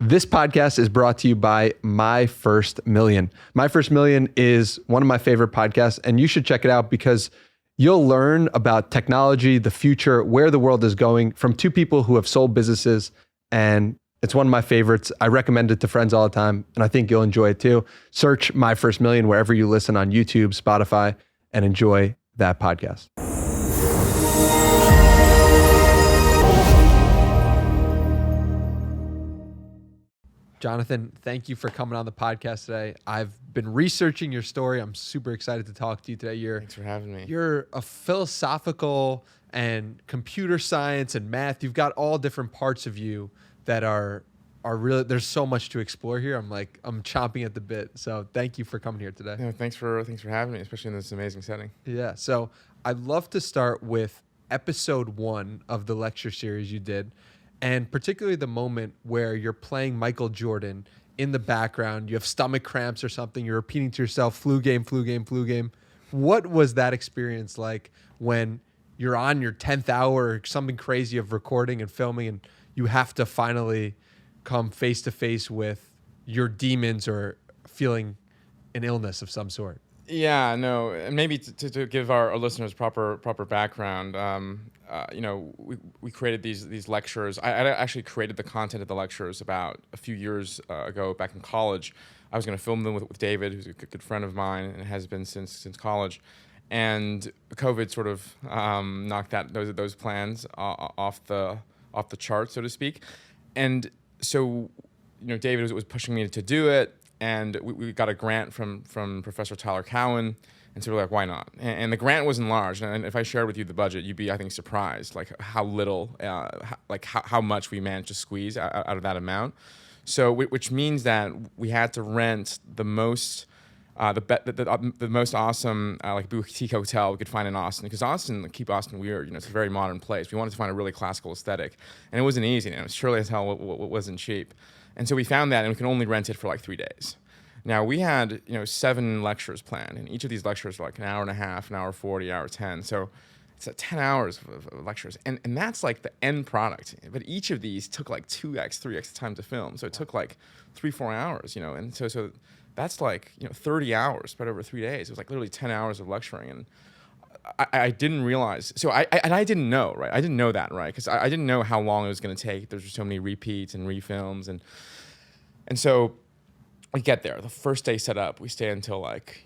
This podcast is brought to you by My First Million. My First Million is one of my favorite podcasts, and you should check it out because you'll learn about technology, the future, where the world is going from two people who have sold businesses, and it's one of my favorites. I recommend it to friends all the time, and I think you'll enjoy it too. Search My First Million wherever you listen on YouTube, Spotify, and enjoy that podcast. Johnathan, thank you for coming on the podcast today. I've been researching your story. I'm super excited to talk to you today. Thanks for having me. You're a philosophical and computer science and math. You've got all different parts of you that are really, there's so much to explore here. I'm chomping at the bit. So thank you for coming here today. Yeah, thanks for having me, especially in this amazing setting. Yeah. So I'd love to start with episode 1 of the lecture series you did. And particularly the moment where you're playing Michael Jordan in the background, you have stomach cramps or something, you're repeating to yourself, flu game, flu game, flu game. What was that experience like when you're on your 10th hour or something crazy of recording and filming and you have to finally come face to face with your demons or feeling an illness of some sort? Yeah, no, and maybe to give our listeners proper background, we created these lectures. I actually created the content of the lectures about a few years ago back in college. I was going to film them with David, who's a good friend of mine and has been since college. And COVID sort of knocked those plans off the chart, so to speak. And so, David was pushing me to do it. And we got a grant from Professor Tyler Cowen, and so we're like, why not? And the grant wasn't large, and if I shared with you the budget, you'd be, I think, surprised, like how little, how much we managed to squeeze out of that amount. So, which means that we had to rent the most awesome like boutique hotel we could find in Austin, because Austin, keep Austin weird, it's a very modern place. We wanted to find a really classical aesthetic, and it wasn't easy, and it was surely as hell wasn't cheap. And so we found that, and we can only rent it for like 3 days. Now we had 7 lectures planned, and each of these lectures were like an hour and a half, an hour 40, hour 10. So it's 10 hours of lectures, and that's like the end product. But each of these took like 2x, 3x time to film. So it took like 3-4 hours, and so that's like 30 hours spread over 3 days. It was like literally 10 hours of lecturing, and I didn't realize. So I didn't know, right? I didn't know that, right? Because I didn't know how long it was going to take. There's so many repeats and refilms, and so we get there. The first day set up, we stay until like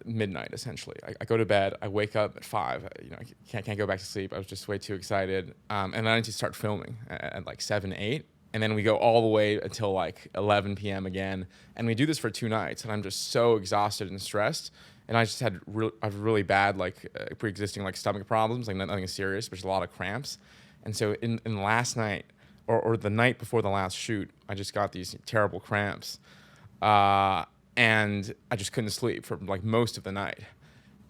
midnight essentially. I go to bed. I wake up at 5. I can't go back to sleep. I was just way too excited. And then I just start filming at like 7, 8. And then we go all the way until like 11 p.m. again. And we do this for 2 nights. And I'm just so exhausted and stressed. And I just had really bad pre-existing like stomach problems, like nothing serious, but just a lot of cramps. And so in last night or the night before the last shoot, I just got these terrible cramps. And I just couldn't sleep for like most of the night.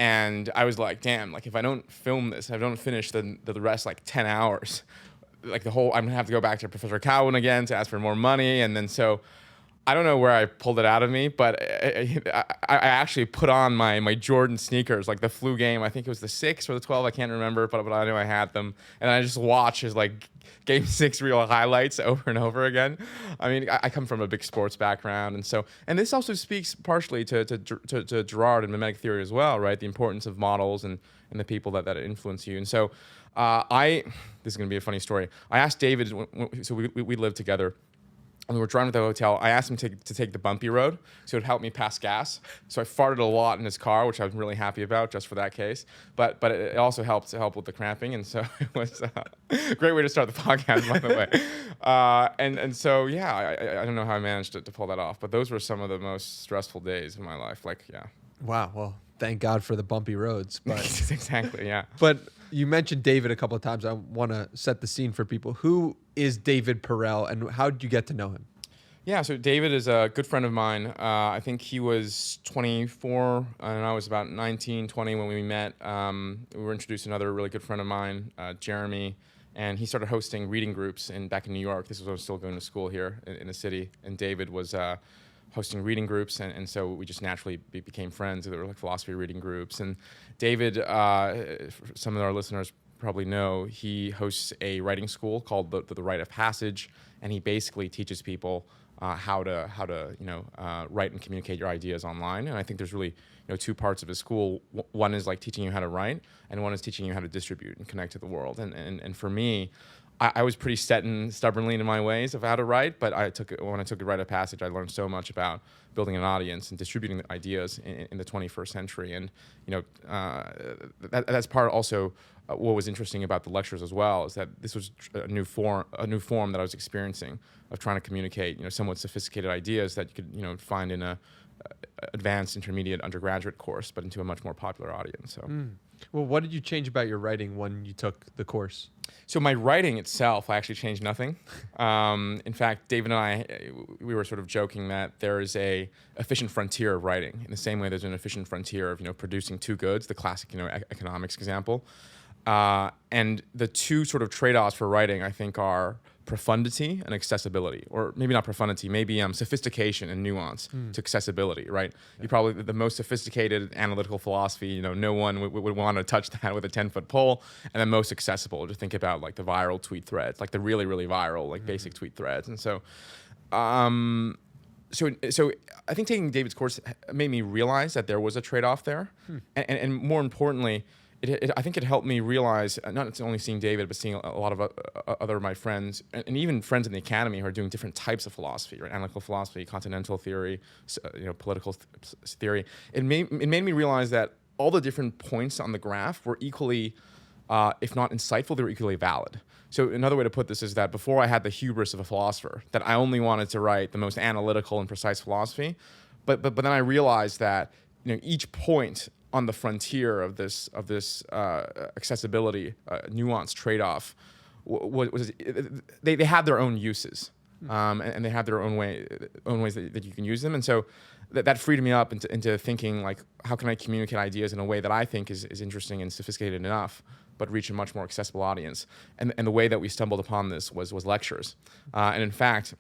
And I was like, damn, like if I don't film this, if I don't finish the rest like 10 hours, like I'm gonna have to go back to Professor Cowen again to ask for more money. And then so I don't know where I pulled it out of me, but I actually put on my Jordan sneakers, like the flu game. I think it was the 6 or the 12. I can't remember, but I know I had them. And I just watched his like Game 6 real highlights over and over again. I mean, I come from a big sports background. And this also speaks partially to Girard and mimetic theory as well, right? The importance of models and the people that influence you. And so this is going to be a funny story. I asked David, so we lived together. And we were driving to the hotel. I asked him to take the bumpy road, so it would help me pass gas. So I farted a lot in his car, which I was really happy about, just for that case. But it also helped with the cramping, and so it was a great way to start the podcast, by the way. And so yeah, I don't know how I managed to pull that off, but those were some of the most stressful days of my life. Like, yeah. Wow. Well, thank God for the bumpy roads. But exactly, yeah. But you mentioned David a couple of times. I want to set the scene for people. Who is David Perell, and how did you get to know him? Yeah, so David is a good friend of mine. I think he was 24, and I was about 19, 20 when we met. We were introduced to another really good friend of mine, Jeremy, and he started hosting reading groups back in New York. This was when I was still going to school here in the city, and David was hosting reading groups, and so we just naturally became friends. There were like philosophy reading groups, and David, some of our listeners probably know, he hosts a writing school called the Rite of Passage, and he basically teaches people how to write and communicate your ideas online. And I think there's really two parts of his school. One is like teaching you how to write, and one is teaching you how to distribute and connect to the world. And for me, I was pretty set and stubbornly in my ways of how to write, but when I took a Rite of Passage, I learned so much about building an audience and distributing ideas in the 21st century. And that's part also what was interesting about the lectures as well, is that this was a new form that I was experiencing of trying to communicate somewhat sophisticated ideas that you could find in a advanced, intermediate, undergraduate course, but into a much more popular audience. So. Well, what did you change about your writing when you took the course? So my writing itself, I actually changed nothing. In fact, David and I, we were sort of joking that there is a efficient frontier of writing. In the same way there's an efficient frontier of producing two goods, the classic economics example. And the two sort of trade-offs for writing, I think, are profundity and accessibility, or maybe not profundity, maybe sophistication and nuance to accessibility, right? Yeah. You probably, the most sophisticated analytical philosophy, no one would want to touch that with a 10-foot pole, and then most accessible, to think about like the viral tweet threads, like the really, really viral, like basic tweet threads. And so, so I think taking David's course made me realize that there was a trade-off there. And more importantly, I think it helped me realize, not only seeing David, but seeing a lot of other of my friends, and even friends in the academy who are doing different types of philosophy, right? Analytical philosophy, continental theory, political theory. It made me realize that all the different points on the graph were equally, if not insightful, they were equally valid. So another way to put this is that before I had the hubris of a philosopher, that I only wanted to write the most analytical and precise philosophy, but then I realized that each point on the frontier of this accessibility nuance trade-off they have their own uses, and they have their own ways that you can use them. And so that freed me up into thinking, like, how can I communicate ideas in a way that I think is interesting and sophisticated enough, but reach a much more accessible audience. And the way that we stumbled upon this was lectures. And in fact,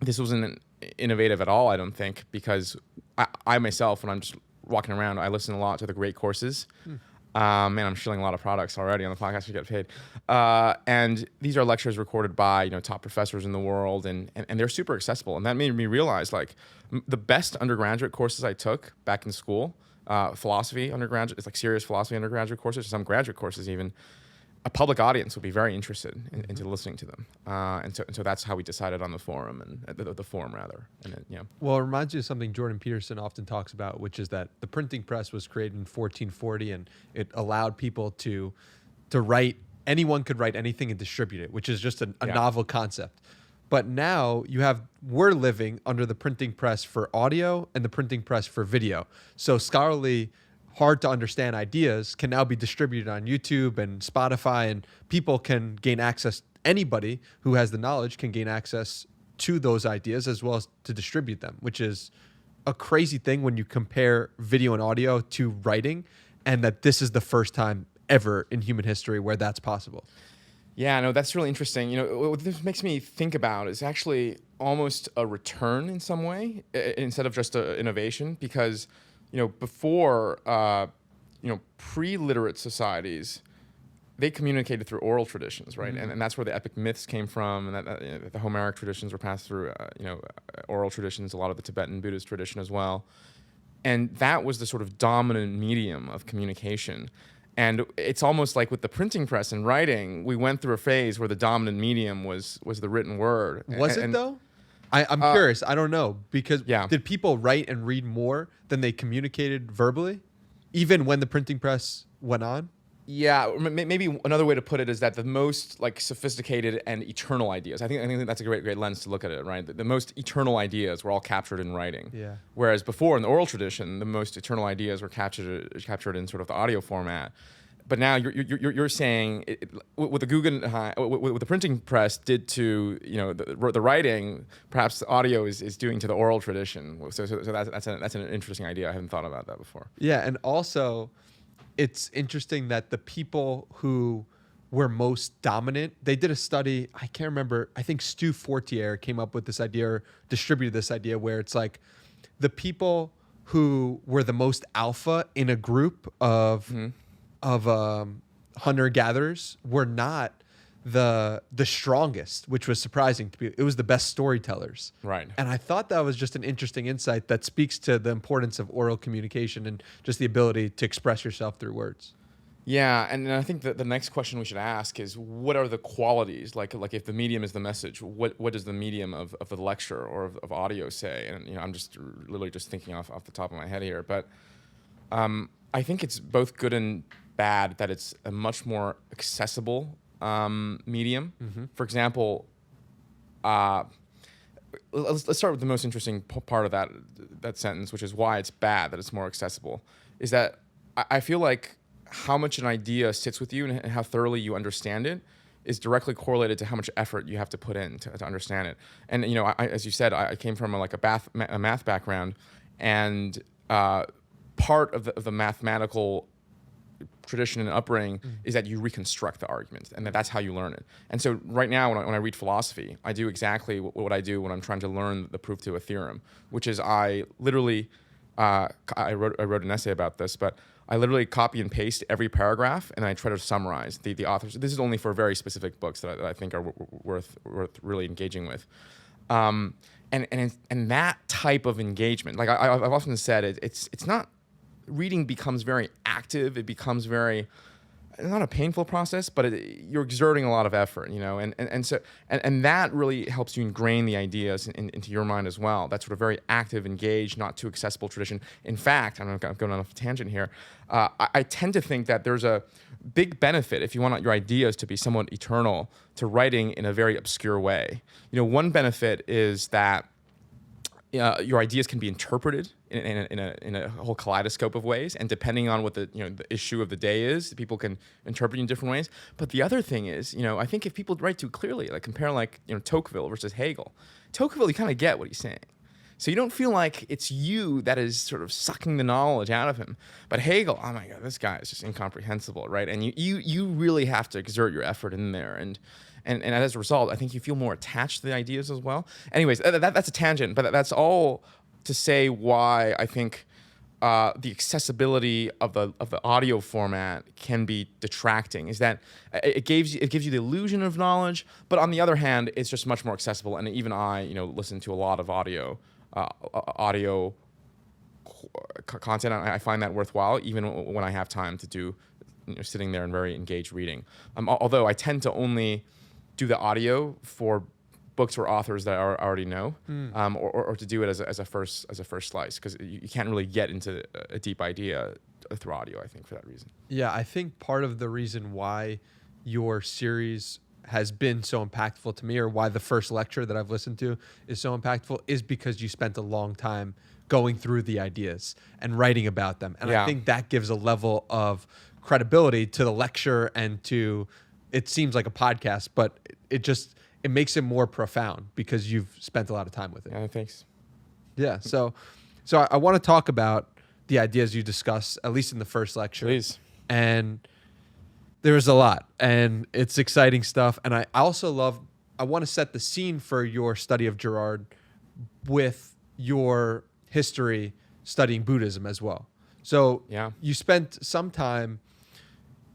this wasn't innovative at all, I don't think, because I myself, when I'm just walking around, I listen a lot to the great courses. Man, I'm shilling a lot of products already on the podcast to get paid. And these are lectures recorded by top professors in the world, and they're super accessible. And that made me realize, like, the best undergraduate courses I took back in school, philosophy undergraduate, it's like serious philosophy undergraduate courses, some graduate courses even, a public audience would be very interested into listening to them. And so that's how we decided on the forum, and the forum rather. And then, Well, it reminds you of something Jordan Peterson often talks about, which is that the printing press was created in 1440, and it allowed people to write. Anyone could write anything and distribute it, which is just a novel concept. But now we're living under the printing press for audio and the printing press for video. So scholarly, hard to understand ideas can now be distributed on YouTube and Spotify, and people can gain access. Anybody who has the knowledge can gain access to those ideas as well as to distribute them, which is a crazy thing when you compare video and audio to writing, and that this is the first time ever in human history where that's possible. Yeah, no, that's really interesting. What this makes me think about is actually almost a return in some way, instead of just an innovation, because before, pre-literate societies, they communicated through oral traditions, right? And that's where the epic myths came from, and that the Homeric traditions were passed through, oral traditions, a lot of the Tibetan Buddhist tradition as well. And that was the sort of dominant medium of communication. And it's almost like with the printing press and writing, we went through a phase where the dominant medium was the written word. Was it though? I'm curious. I don't know, because did people write and read more than they communicated verbally, even when the printing press went on? Yeah, maybe another way to put it is that the most like sophisticated and eternal ideas. I think that's a great lens to look at it, right? The most eternal ideas were all captured in writing. Yeah. Whereas before in the oral tradition, the most eternal ideas were captured in sort of the audio format. But now you're saying what the Guggenheim, what the printing press did to the writing, perhaps the audio is doing to the oral tradition. So that's an interesting idea. I hadn't thought about that before. Yeah, and also, it's interesting that the people who were most dominant, they did a study. I can't remember. I think Stu Fortier came up with this idea, or distributed this idea, where it's like the people who were the most alpha in a group of hunter-gatherers were not the strongest, which was surprising to me. It was the best storytellers. Right. And I thought that was just an interesting insight that speaks to the importance of oral communication and just the ability to express yourself through words. Yeah, and I think that the next question we should ask is, what are the qualities? Like if the medium is the message, what does the medium of the lecture or of audio say? And I'm just literally just thinking off the top of my head here, but I think it's both good and bad that it's a much more accessible medium. Mm-hmm. For example, let's start with the most interesting part of that sentence, which is why it's bad that it's more accessible. Is that I feel like how much an idea sits with you and how thoroughly you understand it is directly correlated to how much effort you have to put in to understand it. And as you said, I came from a math background, and part of the mathematical tradition and upbringing is that you reconstruct the argument, and that's how you learn it. And so right now, when I read philosophy, I do exactly what I do when I'm trying to learn the proof to a theorem, which is I literally, I wrote an essay about this, but I literally copy and paste every paragraph, and I try to summarize the authors. This is only for very specific books that I think are worth really engaging with. And that type of engagement, like I've often said, it's not. Reading becomes very active. It becomes very, not a painful process, but you're exerting a lot of effort, and that really helps you ingrain the ideas into your mind as well. That's sort of very active, engaged, not too accessible tradition. In fact, I'm going on a tangent here. I tend to think that there's a big benefit, if you want your ideas to be somewhat eternal, to writing in a very obscure way. One benefit is that your ideas can be interpreted in a whole kaleidoscope of ways, and depending on what the issue of the day is, people can interpret in different ways. But the other thing is, I think if people write too clearly, like compare Tocqueville versus Hegel, Tocqueville, you kind of get what he's saying, so you don't feel like it's you that is sort of sucking the knowledge out of him. But Hegel, oh my God, this guy is just incomprehensible, right? And you really have to exert your effort in there, and as a result, I think you feel more attached to the ideas as well. Anyways, that's a tangent, but that's all to say why I think the accessibility of the audio format can be detracting. Is that it gives you the illusion of knowledge, but on the other hand, it's just much more accessible. And even I, listen to a lot of audio content. I find that worthwhile, even when I have time to do, sitting there and very engaged reading. Although I tend to only do the audio for books or authors that I already know, or to do it as a first slice, because you can't really get into a deep idea through audio, I think, for that reason. Yeah, I think part of the reason why your series has been so impactful to me, or why the first lecture that I've listened to is so impactful, is because you spent a long time going through the ideas and writing about them. And I think that gives a level of credibility to the lecture and to, it seems like a podcast, but it makes it more profound because you've spent a lot of time with it. Yeah, thanks. Yeah. So I want to talk about the ideas you discussed, at least in the first lecture. Please. And there's a lot, and it's exciting stuff. And I also I want to set the scene for your study of Girard with your history studying Buddhism as well. So you spent some time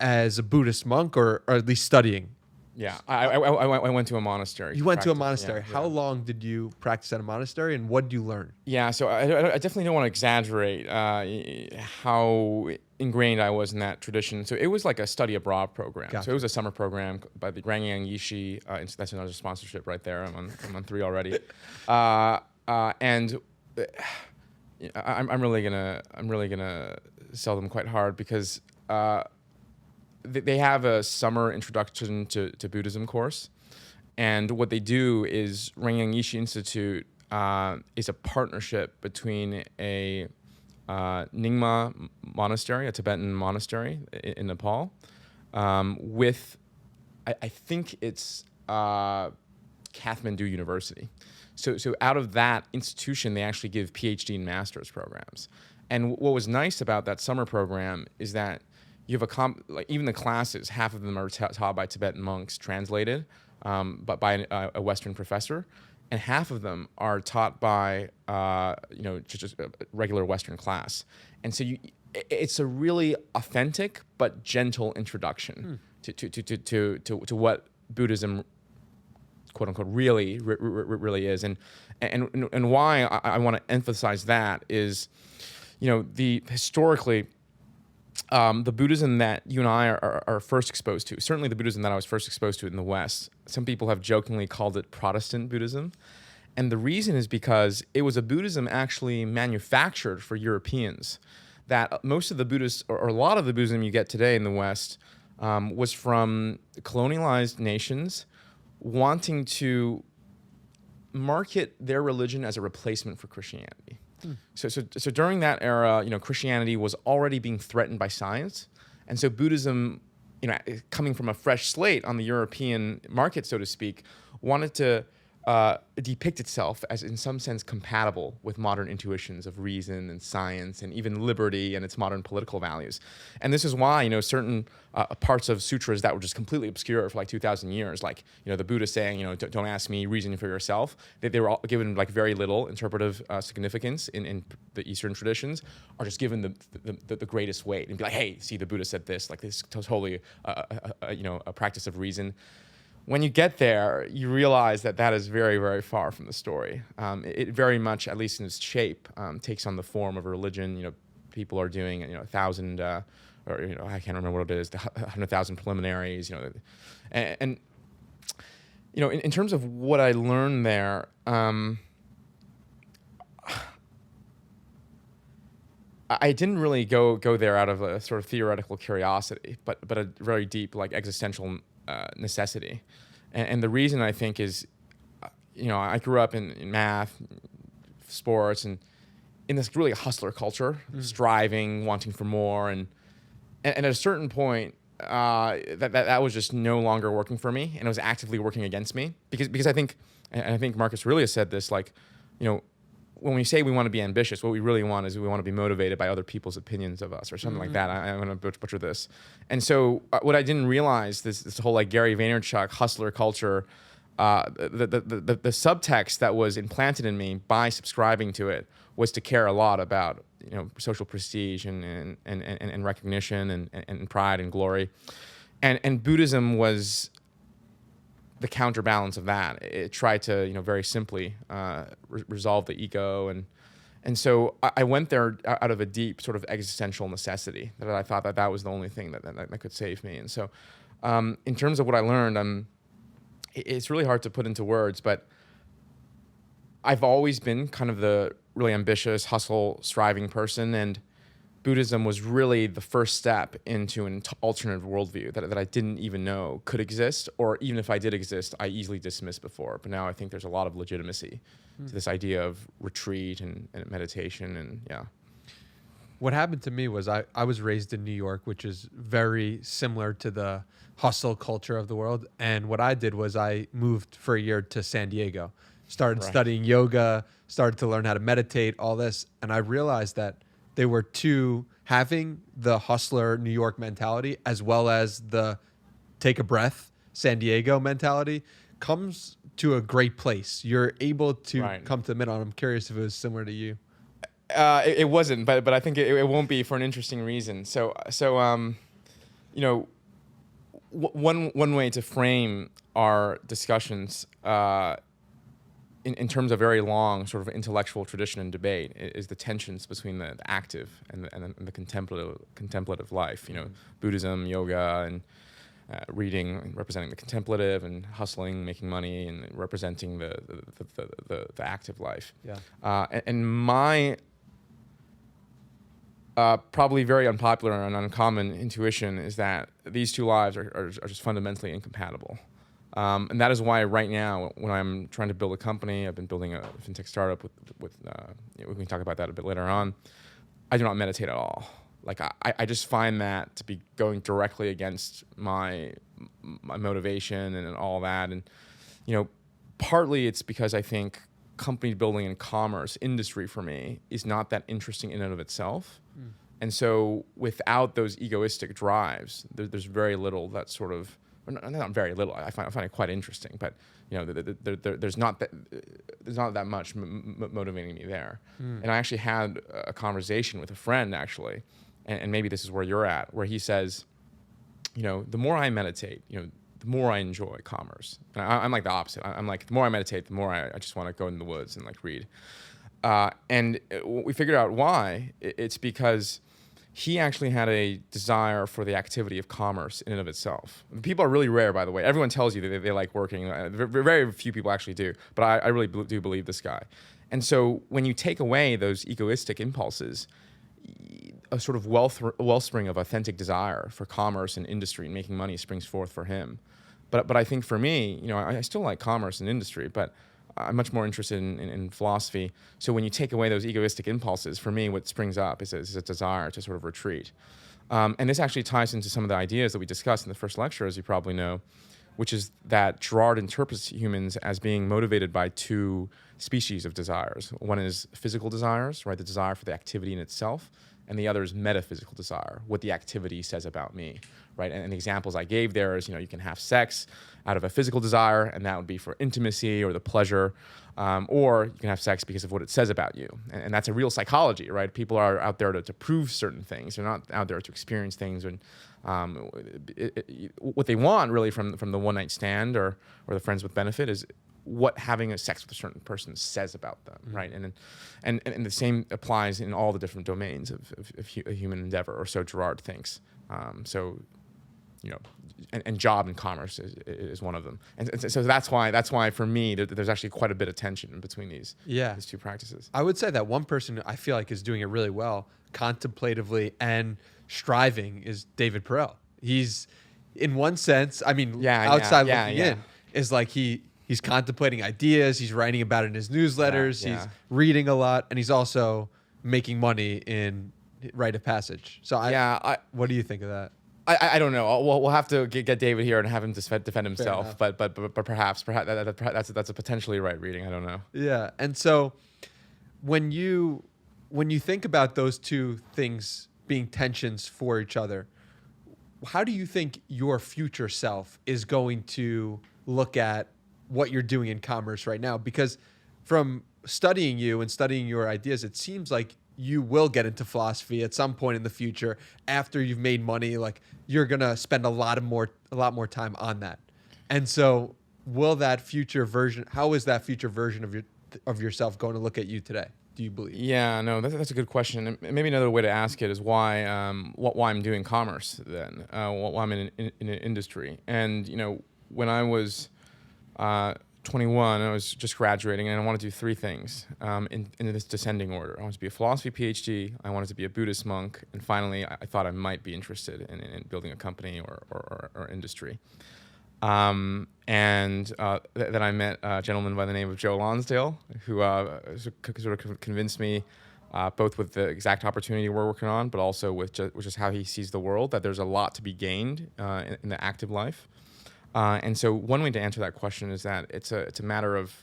as a Buddhist monk, or at least studying. Yeah, I went to a monastery. You went to a monastery. Yeah. How long did you practice at a monastery, and what did you learn? Yeah, so I definitely don't want to exaggerate how ingrained I was in that tradition. So it was like a study abroad program. Gotcha. So it was a summer program by the Rangyang Yishi. That's another sponsorship right there. I'm on 3 already. And I'm really gonna sell them quite hard, because they have a summer introduction to Buddhism course, and what they do is Rangyang Yishi Institute is a partnership between a Nyingma monastery, a Tibetan monastery in Nepal, with I think it's Kathmandu University. So out of that institution, they actually give PhD and master's programs. And what was nice about that summer program is that you have even the classes, half of them are taught by Tibetan monks, translated, but by a Western professor, and half of them are taught by just a regular Western class. And so it's a really authentic but gentle introduction to what Buddhism, quote unquote, really is, and why I want to emphasize that is, the historically. The Buddhism that you and I are first exposed to, certainly the Buddhism that I was first exposed to in the West, some people have jokingly called it Protestant Buddhism. And the reason is because it was a Buddhism actually manufactured for Europeans. That most of the Buddhists, or a lot of the Buddhism you get today in the West, was from colonialized nations wanting to market their religion as a replacement for Christianity. So during that era, Christianity was already being threatened by science, and so Buddhism, coming from a fresh slate on the European market, so to speak, wanted to depict itself as, in some sense, compatible with modern intuitions of reason and science and even liberty and its modern political values. And this is why, certain parts of sutras that were just completely obscure for like 2,000 years, like, the Buddha saying, don't ask me, reason for yourself, they were all given like very little interpretive significance in the Eastern traditions, are just given the greatest weight and be like, hey, see, the Buddha said this, like this is totally a practice of reason. When you get there, you realize that is very, very far from the story. It very much, at least in its shape, takes on the form of a religion. People are doing 1,000, or I can't remember what it is, 100,000 preliminaries. And in terms of what I learned there, I didn't really go there out of a sort of theoretical curiosity, but a very deep, like, existential necessity. And the reason, I think, is, I grew up in math, sports, and in this really hustler culture, striving, wanting for more, and at a certain point, that was just no longer working for me, and it was actively working against me, because I think Marcus Aurelius said this, like, when we say we want to be ambitious, what we really want is we want to be motivated by other people's opinions of us, or something like that. I'm going to butcher this. And so what I didn't realize, this whole like Gary Vaynerchuk hustler culture, the subtext that was implanted in me by subscribing to it was to care a lot about social prestige and recognition and pride and glory, and Buddhism was the counterbalance of that. It tried to, very simply resolve the ego, and so I went there out of a deep sort of existential necessity that I thought that was the only thing that could save me. And so, in terms of what I learned, it's really hard to put into words, but I've always been kind of the really ambitious, hustle, striving person, and Buddhism was really the first step into an alternative worldview that I didn't even know could exist, or even if I did exist, I easily dismissed before. But now I think there's a lot of legitimacy to this idea of retreat and meditation, and yeah. What happened to me was I was raised in New York, which is very similar to the hustle culture of the world. And what I did was I moved for a year to San Diego, started studying yoga, started to learn how to meditate, all this. And I realized that they were having the hustler New York mentality as well as the take a breath San Diego mentality comes to a great place. You're able to come to the middle. And I'm curious if it was similar to you. It wasn't, but I think it won't be for an interesting reason. So one way to frame our discussions in terms of very long sort of intellectual tradition and debate is the tensions between the active and the contemplative life. Buddhism, yoga, and reading, representing the contemplative, and hustling, making money, and representing the active life. Yeah. And my probably very unpopular and uncommon intuition is that these two lives are just fundamentally incompatible. And that is why right now, when I'm trying to build a company, I've been building a fintech startup with we can talk about that a bit later on, I do not meditate at all. Like, I just find that to be going directly against my motivation and all that. And, partly it's because I think company building and commerce industry for me is not that interesting in and of itself. And so without those egoistic drives, there's very little that sort of, not very little, I find it quite interesting, but there's not that much motivating me there. And I actually had a conversation with a friend, actually, and maybe this is where you're at, where he says, the more I meditate, the more I enjoy commerce. And I'm like the opposite. I'm like, the more I meditate, the more I just want to go in the woods and like read. And we figured out why. It's because he actually had a desire for the activity of commerce in and of itself. People are really rare, by the way. Everyone tells you that they like working. Very few people actually do. But I really do believe this guy. And so when you take away those egoistic impulses, a sort of wellspring of authentic desire for commerce and industry and making money springs forth for him. But I think for me, I still like commerce and industry, but I'm much more interested in philosophy. So when you take away those egoistic impulses, for me, what springs up is a desire to sort of retreat. And this actually ties into some of the ideas that we discussed in the first lecture, as you probably know, which is that Girard interprets humans as being motivated by two species of desires. One is physical desires, right, the desire for the activity in itself, and the other is metaphysical desire, what the activity says about me, right? And the examples I gave there is, you can have sex out of a physical desire, and that would be for intimacy or the pleasure, or you can have sex because of what it says about you. And that's a real psychology, right? People are out there to prove certain things. They're not out there to experience things. And what they want really from the one-night stand or the friends with benefit is what having a sex with a certain person says about them, right? And the same applies in all the different domains of human endeavor, or so Girard thinks. And job and commerce is one of them. And so that's why for me, there's actually quite a bit of tension between these two practices. I would say that one person I feel like is doing it really well, contemplatively and striving, is David Perell. He's, in one sense, outside looking in, is like he's contemplating ideas, he's writing about it in his newsletters, he's reading a lot, and he's also making money in rite of passage. So what do you think of that? I don't know. We'll have to get David here and have him defend himself. But perhaps that's a potentially right reading. I don't know. Yeah. And so when you think about those two things being tensions for each other, how do you think your future self is going to look at what you're doing in commerce right now? Because from studying you and studying your ideas, it seems like you will get into philosophy at some point in the future after you've made money. Like, you're gonna spend a lot more time on that. And so, how is that future version of yourself going to look at you today, do you believe? Yeah, no, that's a good question. And maybe another way to ask it is why I'm doing commerce then, why I'm in an industry. And when I was 21, I was just graduating, and I wanted to do three things in this descending order. I wanted to be a philosophy PhD, I wanted to be a Buddhist monk, and finally, I thought I might be interested in building a company or industry. Then I met a gentleman by the name of Joe Lonsdale, who sort of convinced me, both with the exact opportunity we're working on, but also with just how he sees the world, that there's a lot to be gained in the active life. And so one way to answer that question is that it's a matter of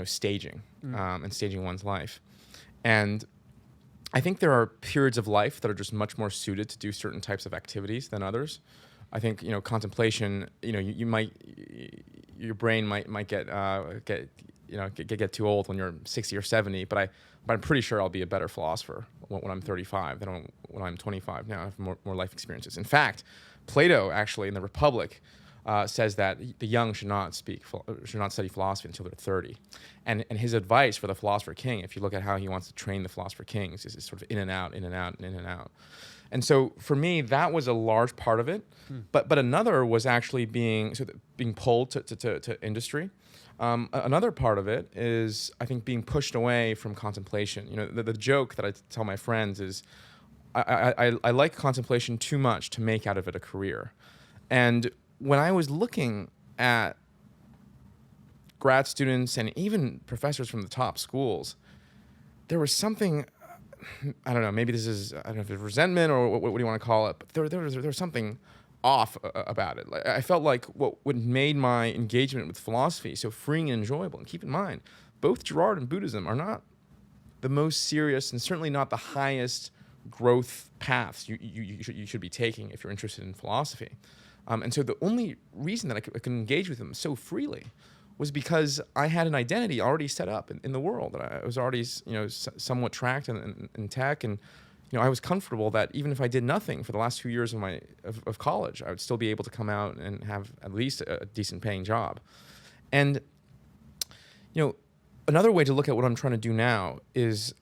staging and staging one's life. And I think there are periods of life that are just much more suited to do certain types of activities than others. I think contemplation. Your brain might get too old when you're 60 or 70, but I'm pretty sure I'll be a better philosopher when I'm 35 than when I'm 25. Now I have more life experiences. In fact, Plato actually in the Republic says that the young should not study philosophy until they're 30. And his advice for the philosopher king, if you look at how he wants to train the philosopher kings, is sort of in and out, in and out, and in and out. And so for me, that was a large part of it. But another was actually being pulled to industry. Another part of it is, I think, being pushed away from contemplation. The joke that I tell my friends is, I like contemplation too much to make out of it a career. And when I was looking at grad students and even professors from the top schools, there was something, I don't know, maybe this is, I don't know if it's resentment or what do you want to call it, but there was something off about it. Like, I felt like what made my engagement with philosophy so freeing and enjoyable, and keep in mind, both Girard and Buddhism are not the most serious and certainly not the highest growth paths you should be taking if you're interested in philosophy. And so the only reason that I could engage with them so freely was because I had an identity already set up in the world. That I was already somewhat tracked in tech, and I was comfortable that even if I did nothing for the last 2 years of college, I would still be able to come out and have at least a decent paying job. And, another way to look at what I'm trying to do now is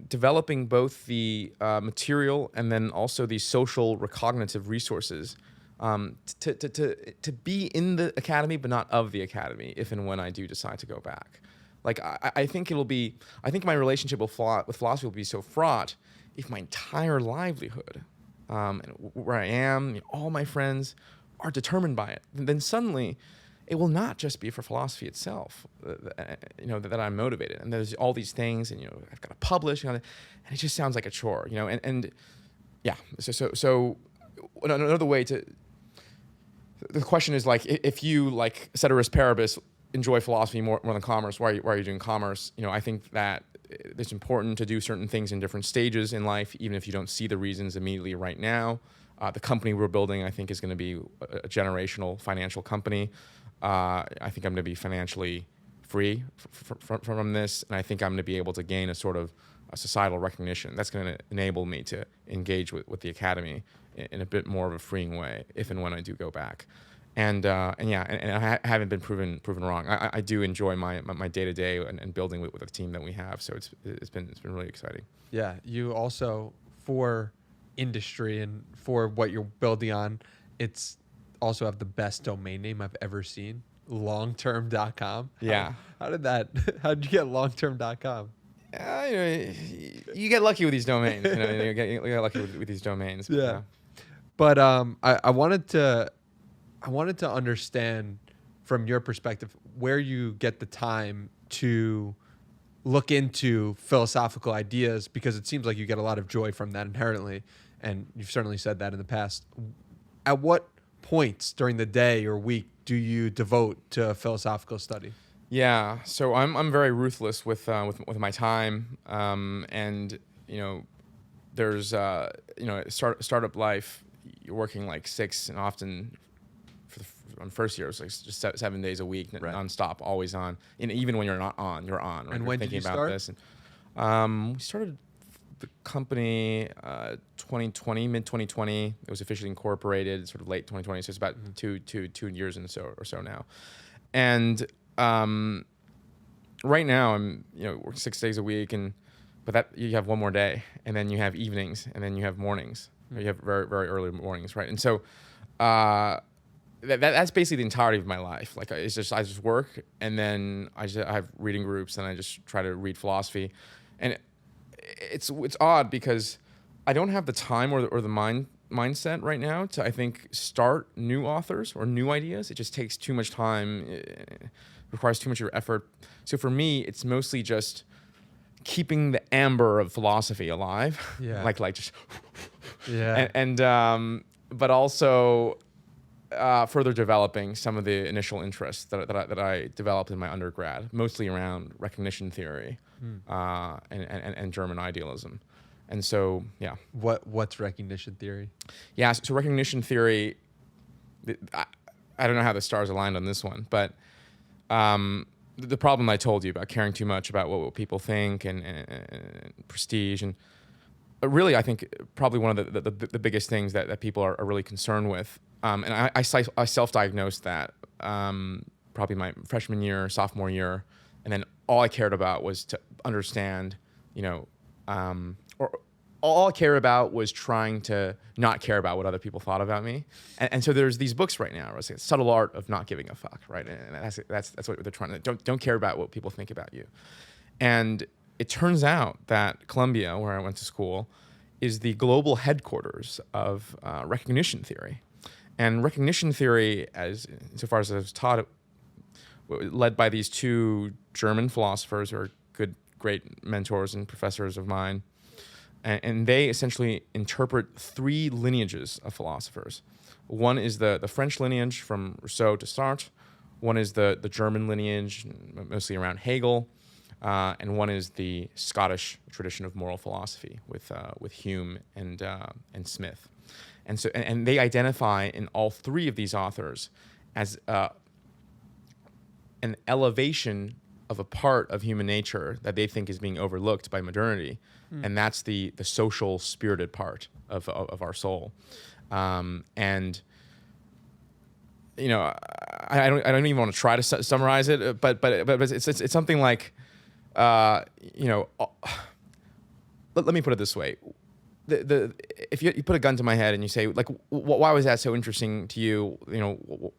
developing both the material and then also the social recognitive resources to be in the academy, but not of the academy, if and when I do decide to go back. Like, I think my relationship with philosophy will be so fraught if my entire livelihood, and where I am, all my friends are determined by it. And then suddenly, it will not just be for philosophy itself, that I'm motivated. And there's all these things, and I've got to publish, and it just sounds like a chore, and yeah. So another way to. The question is, like, if you, like, ceteris paribus, enjoy philosophy more than commerce, why are you doing commerce? I think that it's important to do certain things in different stages in life, even if you don't see the reasons immediately right now. The company we're building, I think, is going to be a generational financial company. I think I'm going to be financially free from this, and I think I'm going to be able to gain a sort of a societal recognition that's going to enable me to engage with the academy in a bit more of a freeing way, if and when I do go back. And I haven't been proven wrong. I do enjoy my day-to-day and building with the team that we have. So it's been really exciting. Yeah, you also, for industry and for what you're building on, it's also have the best domain name I've ever seen, longterm.com. Yeah. How did you get longterm.com? You get lucky with these domains. You get lucky with these domains. Yeah. But I wanted to understand from your perspective where you get the time to look into philosophical ideas, because it seems like you get a lot of joy from that inherently, and you've certainly said that in the past. At what points during the day or week do you devote to philosophical study? Yeah, so I'm very ruthless with my time, and there's startup life. You're working like 6 and often on first year it was like just 7 days a week, right, nonstop, always on. And even when you're not on, you're on. Right? And you're when thinking did you about start? This. And, we started the company 2020, mid 2020. It was officially incorporated sort of late 2020. So it's about 2 years or so now. And right now I'm working 6 days a week, but that you have one more day, and then you have evenings, and then you have mornings. You have very, very early mornings, right? And so that's basically the entirety of my life. Like, I just work, and then I have reading groups, and I just try to read philosophy. And it's odd because I don't have the time or the mindset right now to, I think, start new authors or new ideas. It just takes too much time. It requires too much of your effort. So for me, it's mostly just keeping the amber of philosophy alive. Yeah. like just. Yeah. And but also further developing some of the initial interests that I developed in my undergrad, mostly around recognition theory and German idealism. And so, yeah. What's recognition theory? Yeah, so recognition theory, I don't know how the stars aligned on this one, but the problem I told you about caring too much about what people think and prestige, and really, I think probably one of the biggest things that people are really concerned with, and I self-diagnosed that probably my freshman year, sophomore year, and then all I cared about was to understand, or all I cared about was trying to not care about what other people thought about me. And so there's these books right now, it's like Subtle Art of Not Giving a Fuck, right? And that's what they're trying to, don't care about what people think about you. And it turns out that Columbia, where I went to school, is the global headquarters of recognition theory. And recognition theory, so far as I was taught it, led by these 2 German philosophers who are great mentors and professors of mine. And they essentially interpret 3 lineages of philosophers. One is the French lineage from Rousseau to Sartre. One is the German lineage, mostly around Hegel. And one is the Scottish tradition of moral philosophy with Hume and Smith. And so and they identify in all 3 of these authors as an elevation of a part of human nature that they think is being overlooked by modernity, and that's the social spirited part of our soul. And you know, I don't even want to try to summarize it, but it's something like, you know, let me put it this way. If you put a gun to my head and you say, like, why was that so interesting to you? You know,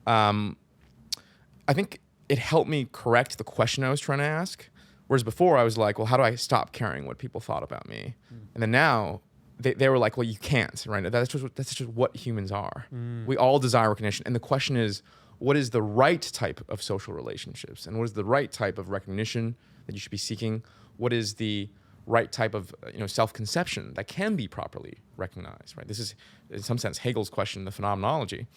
I think it helped me correct the question I was trying to ask. Whereas before I was like, well, how do I stop caring what people thought about me? And then now they were like, well, you can't, right? That's just what humans are. We all desire recognition. And the question is, what is the right type of social relationships? And what is the right type of recognition that you should be seeking? What is the right type of self-conception that can be properly recognized, right? This is, in some sense, Hegel's question, the phenomenology.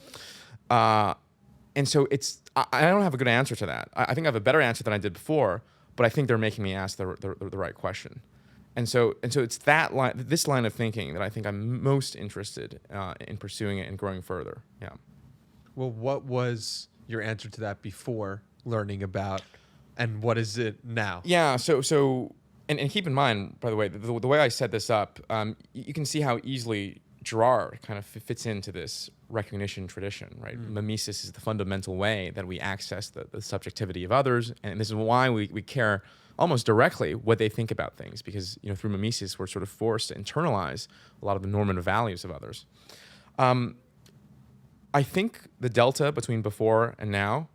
And so I don't have a good answer to that. I think I have a better answer than I did before, but I think they're making me ask the right question. And so it's this line of thinking that I think I'm most interested in pursuing it and growing further. Yeah. Well, what was your answer to that before learning about, and what is it now? Yeah. So and keep in mind, by the way, the way I set this up, you can see how easily Girard kind of fits into this recognition tradition, right? Mimesis is the fundamental way that we access the subjectivity of others, and this is why we care almost directly what they think about things, because through mimesis we're sort of forced to internalize a lot of the normative values of others. I think the delta between before and now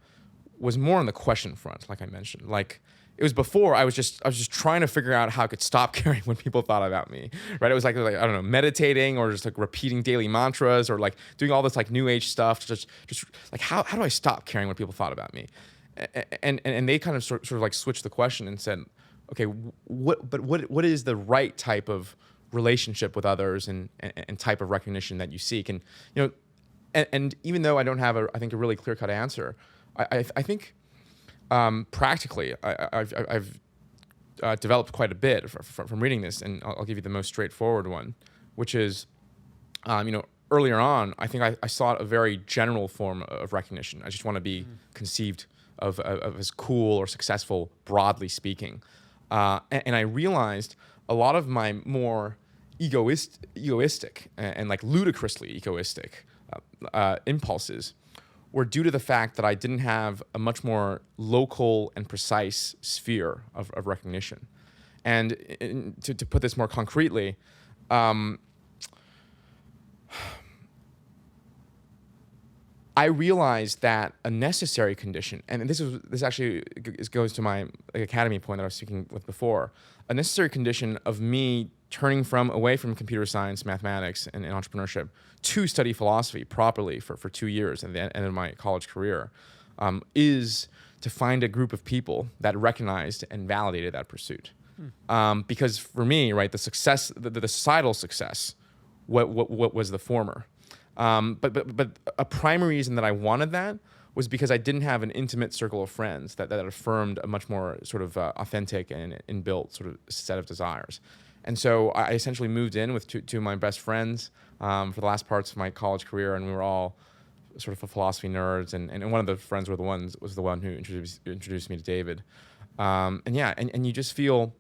was more on the question front, like I mentioned. Like, it was before I was just trying to figure out how I could stop caring what people thought about me, right? It was like I don't know, meditating or just like repeating daily mantras or like doing all this like new age stuff. Just like how do I stop caring what people thought about me? And they kind of sort of like switched the question and said, okay, what is the right type of relationship with others and type of recognition that you seek? And and even though I don't have I think a really clear cut answer, I think. Practically, I've developed quite a bit from reading this, and I'll give you the most straightforward one, which is, earlier on, I think I sought a very general form of recognition. I just want to be conceived of as cool or successful, broadly speaking, and I realized a lot of my more egoistic and like ludicrously egoistic impulses were due to the fact that I didn't have a much more local and precise sphere of recognition. And to put this more concretely, I realized that a necessary condition, and this actually goes to my academy point that I was speaking with before, a necessary condition of me turning away from computer science, mathematics, and entrepreneurship to study philosophy properly for 2 years at the end of my college career, is to find a group of people that recognized and validated that pursuit. Because for me, right, the success, the societal success, what was the former. But a primary reason that I wanted that was because I didn't have an intimate circle of friends that affirmed a much more sort of authentic and inbuilt sort of set of desires. And so I essentially moved in with two of my best friends for the last parts of my college career, and we were all sort of philosophy nerds. And one of the friends was the one who introduced me to David. And you just feel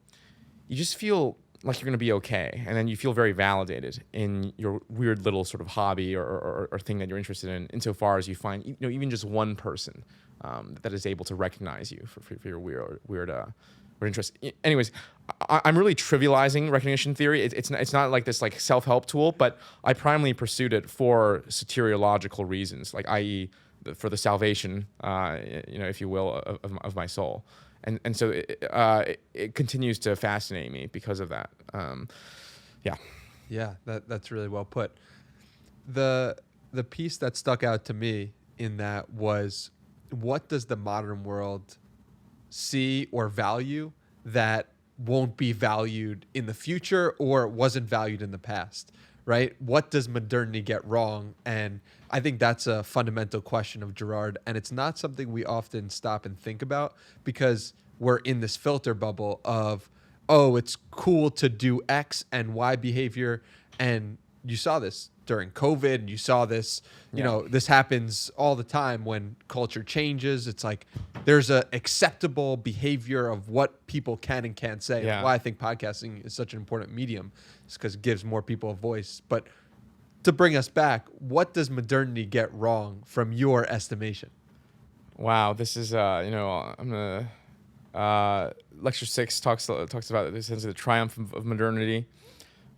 like you're going to be okay, and then you feel very validated in your weird little sort of hobby or thing that you're interested in, insofar as you find even just one person that is able to recognize you for your weird interest. Anyways, I'm really trivializing recognition theory. It's not like this like self-help tool, but I primarily pursued it for soteriological reasons, like i.e. for the salvation, if you will, of my soul. And so it continues to fascinate me because of that. Yeah, that's really well put. The piece that stuck out to me in that was, what does the modern world see or value that won't be valued in the future or wasn't valued in the past, right? What does modernity get wrong? And I think that's a fundamental question of Girard, and it's not something we often stop and think about because we're in this filter bubble of, oh, it's cool to do X and Y behavior. And you saw this during COVID, and you saw this, you know, this happens all the time when culture changes. It's like there's a acceptable behavior of what people can and can't say. Yeah. Why I think podcasting is such an important medium is because it gives more people a voice. But to bring us back, what does modernity get wrong from your estimation? Wow, this is I'm gonna lecture 6 talks about this sense of the triumph of modernity.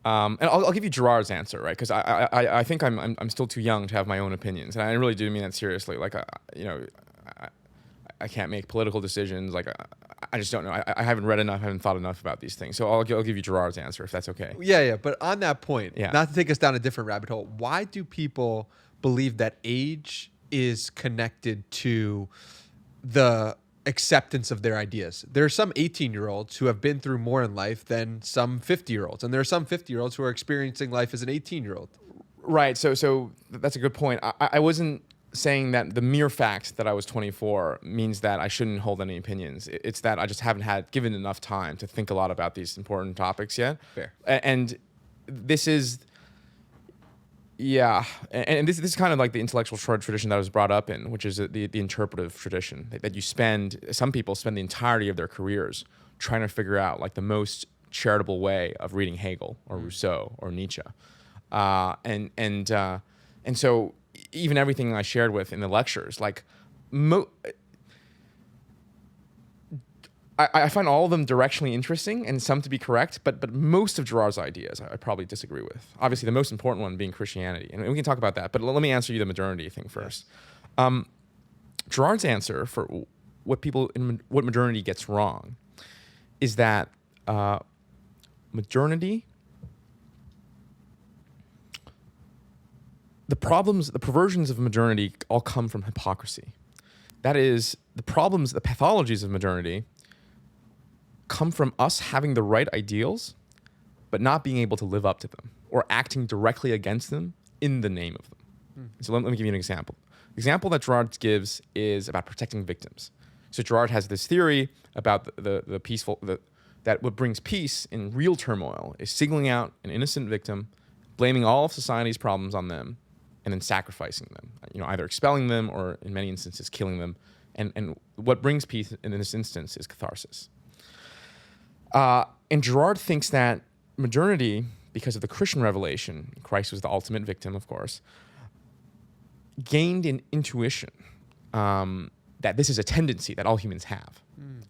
And I'll give you Girard's answer, right? Because I think I'm still too young to have my own opinions, and I really do mean that seriously. Like, I can't make political decisions. Like, I just don't know. I haven't read enough. I haven't thought enough about these things. So I'll give you Girard's answer if that's okay. Yeah. But on that point, not to take us down a different rabbit hole, why do people believe that age is connected to the acceptance of their ideas? There are some 18-year-olds who have been through more in life than some 50-year-olds, and there are some 50-year-olds who are experiencing life as an 18-year-old. Right. So that's a good point. I wasn't saying that the mere fact that I was 24 means that I shouldn't hold any opinions. It's that I just haven't given enough time to think a lot about these important topics yet. Fair. And this is... Yeah, and this is kind of like the intellectual tradition that I was brought up in, which is the interpretive tradition, that some people spend the entirety of their careers trying to figure out like the most charitable way of reading Hegel or Rousseau or Nietzsche. And so even everything I shared with in the lectures, like I find all of them directionally interesting and some to be correct, but most of Girard's ideas I probably disagree with. Obviously, the most important one being Christianity, and we can talk about that. But let me answer you the modernity thing first. Yes. Girard's answer for what modernity gets wrong is that modernity, the perversions of modernity all come from hypocrisy. That is, the pathologies of modernity come from us having the right ideals, but not being able to live up to them or acting directly against them in the name of them. So let me give you an example. The example that Girard gives is about protecting victims. So Girard has this theory about that what brings peace in real turmoil is singling out an innocent victim, blaming all of society's problems on them, and then sacrificing them. Either expelling them or in many instances killing them. And what brings peace in this instance is catharsis. And Girard thinks that modernity, because of the Christian revelation, Christ was the ultimate victim, of course, gained an intuition that this is a tendency that all humans have.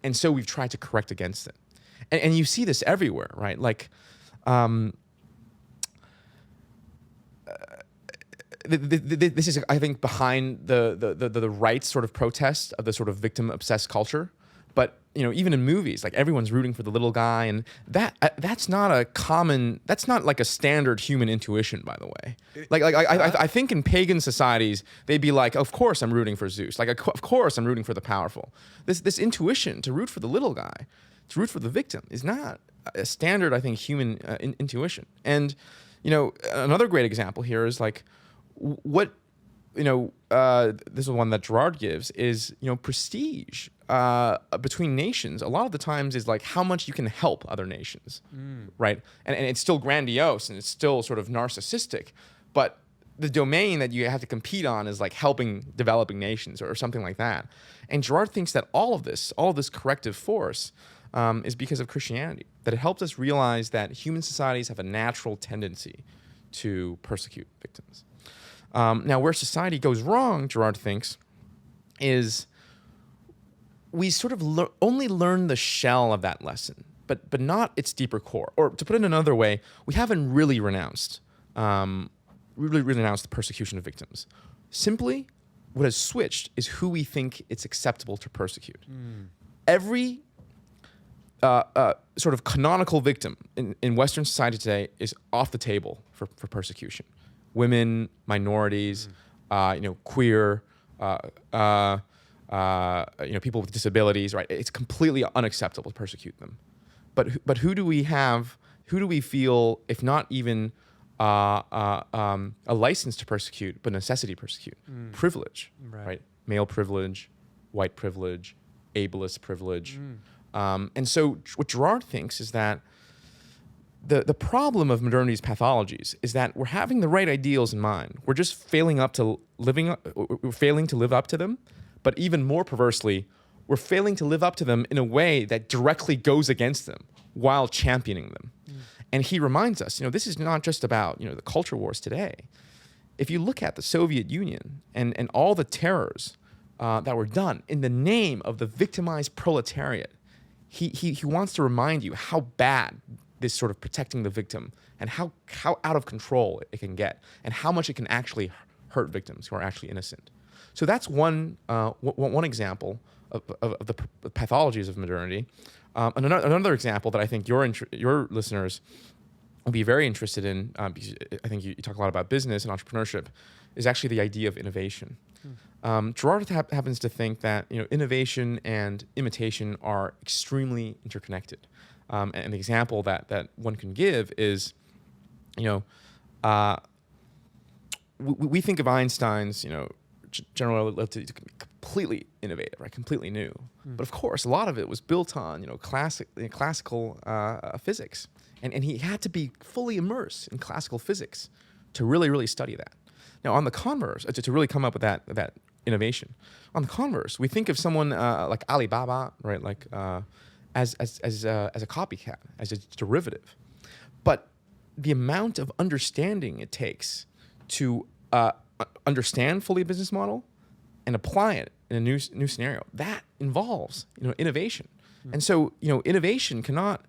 And so we've tried to correct against it. And you see this everywhere, right? Like, this is, I think, behind the right sort of protest of the sort of victim-obsessed culture. But even in movies, like everyone's rooting for the little guy, and that's not like a standard human intuition, by the way. I think in pagan societies they'd be like, of course I'm rooting for Zeus, like of course I'm rooting for the powerful. This intuition to root for the little guy, to root for the victim, is not a standard, I think, human intuition. And another great example here is like what this is one that Girard gives, is prestige between nations a lot of the times is like how much you can help other nations, right? And it's still grandiose and it's still sort of narcissistic, but the domain that you have to compete on is like helping developing nations or something like that. And Girard thinks that all of this corrective force is because of Christianity, that it helps us realize that human societies have a natural tendency to persecute victims. Now, where society goes wrong, Girard thinks, is we sort of only learn the shell of that lesson, but not its deeper core. Or to put it another way, we haven't really renounced the persecution of victims. Simply, what has switched is who we think it's acceptable to persecute. Every sort of canonical victim in Western society today is off the table for persecution. Women, minorities, queer, people with disabilities, right? It's completely unacceptable to persecute them. But who do we have? Who do we feel, if not even a license to persecute, but necessity to persecute? Privilege, right? Male privilege, white privilege, ableist privilege. And so what Girard thinks is that the problem of modernity's pathologies is that we're having the right ideals in mind. We're just failing to live up to them. But even more perversely, we're failing to live up to them in a way that directly goes against them while championing them. And he reminds us, this is not just about, the culture wars today. If you look at the Soviet Union and all the terrors that were done in the name of the victimized proletariat, he wants to remind you how bad this sort of protecting the victim and how out of control it can get and how much it can actually hurt victims who are actually innocent. So that's one example of the pathologies of modernity. And another example that I think your listeners will be very interested in, because I think you talk a lot about business and entrepreneurship, is actually the idea of innovation. Girard happens to think that innovation and imitation are extremely interconnected. And the example that one can give is, we think of Einstein's general relativity to be completely innovative, right? Completely new. But of course, a lot of it was built on classical physics, and he had to be fully immersed in classical physics to really study that. Now, on the converse, to really come up with that innovation. On the converse, we think of someone like Alibaba, right? Like as a copycat, as a derivative. But the amount of understanding it takes to understand fully a business model and apply it in a new scenario, that involves innovation. And so innovation cannot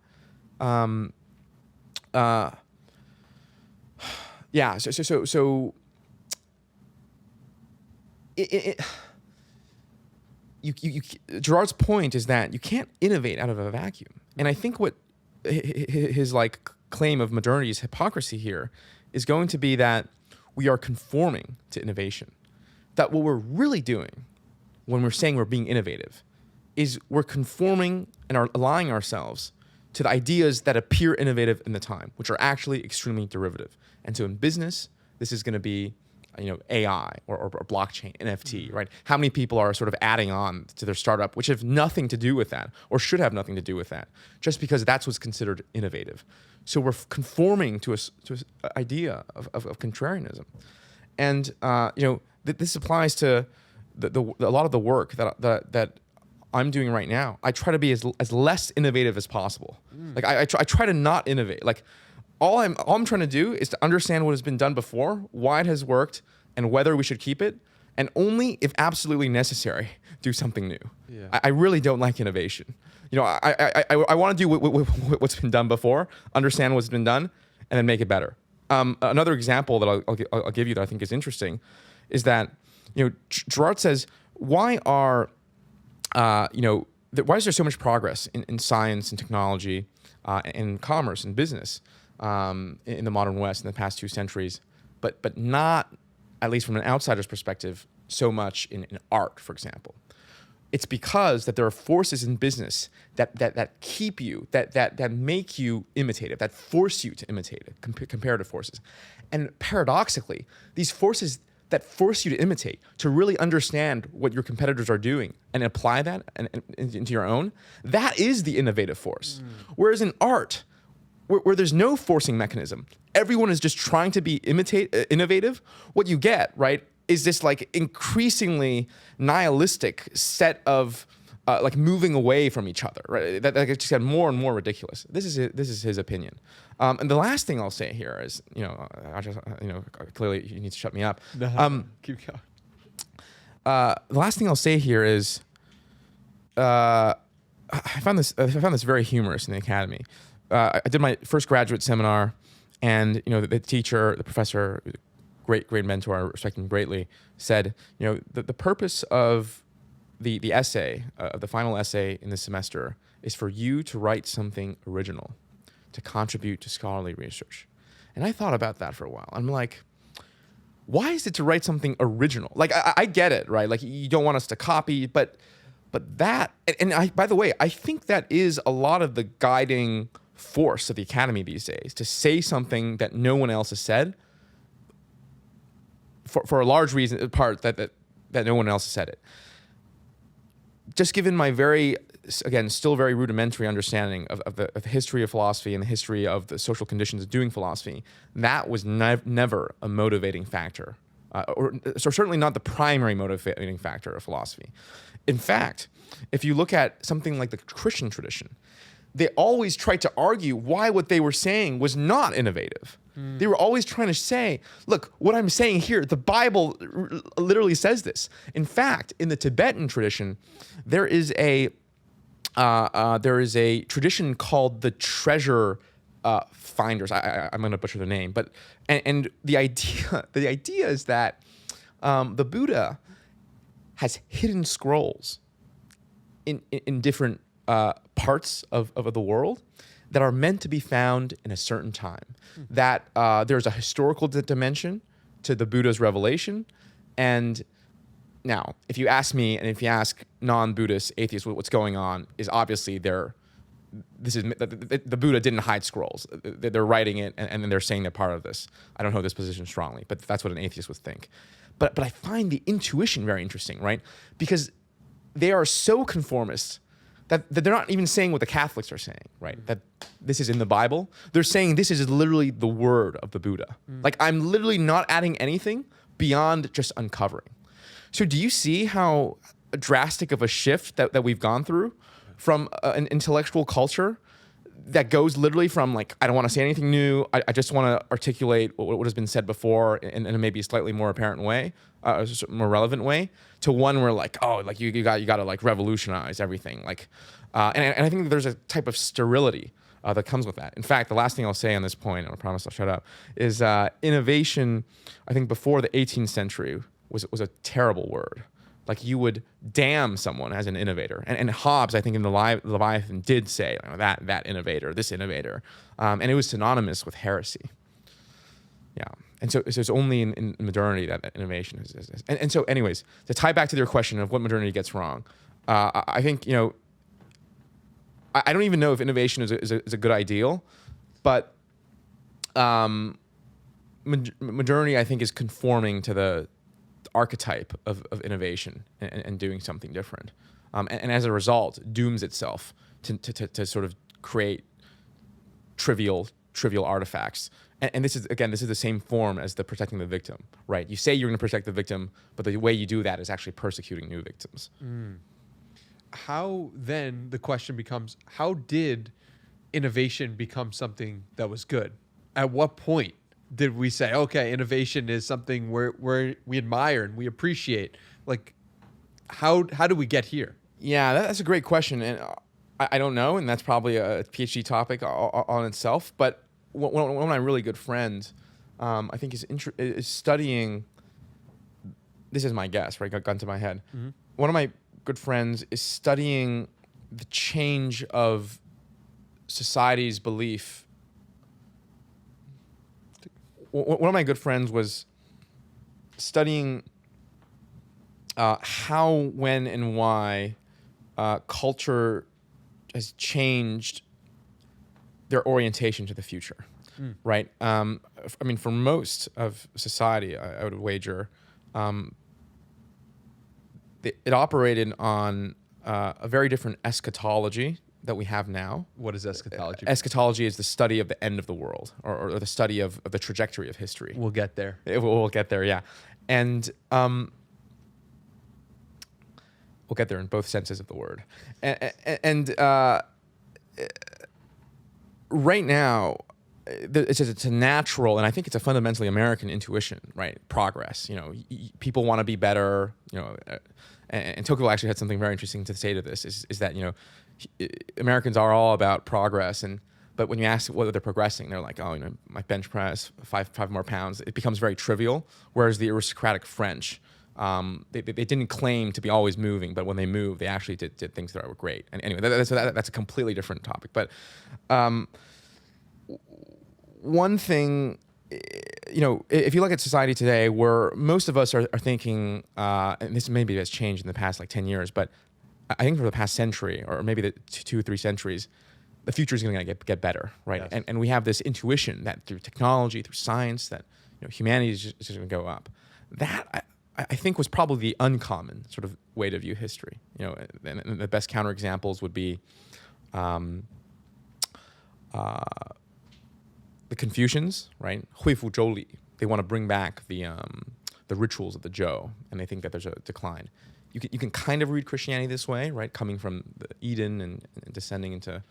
Girard's point is that you can't innovate out of a vacuum. And I think what his claim of modernity's hypocrisy here is going to be that we are conforming to innovation. That what we're really doing when we're saying we're being innovative is we're conforming and are aligning ourselves to the ideas that appear innovative in the time, which are actually extremely derivative. And so in business, this is going to be AI or blockchain, NFT, right? How many people are sort of adding on to their startup, which have nothing to do with that or should have nothing to do with that, just because that's what's considered innovative. So we're conforming to an idea of contrarianism. And this applies to a lot of the work that I'm doing right now. I try to be as less innovative as possible. Like I try to not innovate. Like all I'm trying to do is to understand what has been done before, why it has worked, and whether we should keep it, and only if absolutely necessary, do something new. Yeah. I really don't like innovation. I want to do what's been done before, understand what's been done, and then make it better. Another example that I'll give you that I think is interesting is that Girard says, why is there so much progress in science and technology and commerce and business in the modern West in the past 2 centuries, but not, at least from an outsider's perspective, so much in art, for example? It's because that there are forces in business that keep you, that make you imitative, that force you to imitate it, comparative forces. And paradoxically, these forces that force you to imitate, to really understand what your competitors are doing and apply that into your own, that is the innovative force. Whereas in art, where there's no forcing mechanism, everyone is just trying to be innovative, what you get, right, is this increasingly nihilistic set of moving away from each other, right? That just got more and more ridiculous. This is his opinion. And the last thing I'll say here is, clearly you need to shut me up. Keep going. The last thing I'll say here is, I found this very humorous in the academy. I did my first graduate seminar, and the teacher, the professor, great mentor, I respect him greatly, said, the purpose of the essay, the final essay in this semester, is for you to write something original, to contribute to scholarly research. And I thought about that for a while. I'm like, why is it to write something original? Like, I get it, right? Like, you don't want us to copy, but that, and by the way, I think that is a lot of the guiding force of the academy these days, to say something that no one else has said, for a large reason, part that no one else has said it. Just given my very again, still very rudimentary understanding of the history of philosophy and the history of the social conditions of doing philosophy, that was never a motivating factor, or certainly not the primary motivating factor of philosophy. In fact, if you look at something like the Christian tradition, they always tried to argue why what they were saying was not innovative. They were always trying to say, look, what I'm saying here, the Bible literally says this. In fact, in the Tibetan tradition, there is a tradition called the treasure finders. I'm going to butcher the name, but and the idea is that the Buddha has hidden scrolls in different parts of the world that are meant to be found in a certain time. That there's a historical dimension to the Buddha's revelation. And now, if you ask me, and if you ask non-Buddhist atheists what's going on, is obviously the Buddha didn't hide scrolls. They're writing it, and then they're saying they're part of this. I don't hold this position strongly, but that's what an atheist would think. But I find the intuition very interesting, right? Because they are so conformist that they're not even saying what the Catholics are saying, right? That this is in the Bible. They're saying this is literally the word of the Buddha. Like, I'm literally not adding anything beyond just uncovering. So do you see how drastic of a shift that we've gone through from an intellectual culture that goes literally from, like, I don't want to say anything new. I just want to articulate what has been said before in a maybe slightly more apparent way, more relevant way, to one where, like, oh, like you got to like revolutionize everything, like, and I think that there's a type of sterility that comes with that. In fact, the last thing I'll say on this point, and I promise I'll shut up, is innovation. I think before the 18th century was a terrible word. Like, you would damn someone as an innovator. And Hobbes, I think in the Leviathan, did say, you know, that innovator, this innovator. And it was synonymous with heresy. Yeah. And so it's only in modernity that innovation is. And so anyways, to tie back to your question of what modernity gets wrong, I think, you know, I don't even know if innovation is a good ideal, but modernity, I think, is conforming to the archetype of innovation and doing something different, and as a result dooms itself to sort of create trivial artifacts. And this is the same form as the protecting the victim, right? You say you're going to protect the victim, but the way you do that is actually persecuting new victims. How then, the question becomes, how did innovation become something that was good? At what point did we say, okay, innovation is something where we admire and we appreciate? Like, how do we get here? Yeah, that's a great question, and I don't know, and that's probably a PhD topic on itself. But one of my really good friends, I think, is studying. This is my guess, right? Gun to my head. Mm-hmm. One of my good friends is studying the change of society's belief. One of my good friends was studying how, when, and why culture has changed their orientation to the future, right? I mean, for most of society, I would wager, it operated on a very different eschatology that we have now. What is eschatology? Eschatology is the study of the end of the world, or the study of the trajectory of history. We'll get there. We'll get there, yeah. And we'll get there in both senses of the word. And right now, it's a natural, and I think it's a fundamentally American intuition, right? Progress. You know, people want to be better. You know, and Tocqueville actually had something very interesting to say to this. Is that, you know, Americans are all about progress, but when you ask whether they're progressing, they're like, oh, you know, my bench press, five more pounds. It becomes very trivial. Whereas the aristocratic French, they didn't claim to be always moving, but when they moved, they actually did things that were great. And anyway, that's a completely different topic. But one thing, you know, if you look at society today, where most of us are thinking, and this maybe has changed in the past like 10 years, but I think for the past century, or maybe the 2 or 3 centuries, the future is going to get better, right? Yes. And we have this intuition that through technology, through science, that, you know, humanity is just going to go up. That I think was probably the uncommon sort of way to view history. You know, and the best counterexamples would be the Confucians, right? 恢复周礼. They want to bring back the rituals of the Zhou, and they think that there's a decline. You can kind of read Christianity this way, right? Coming from the Eden and descending into.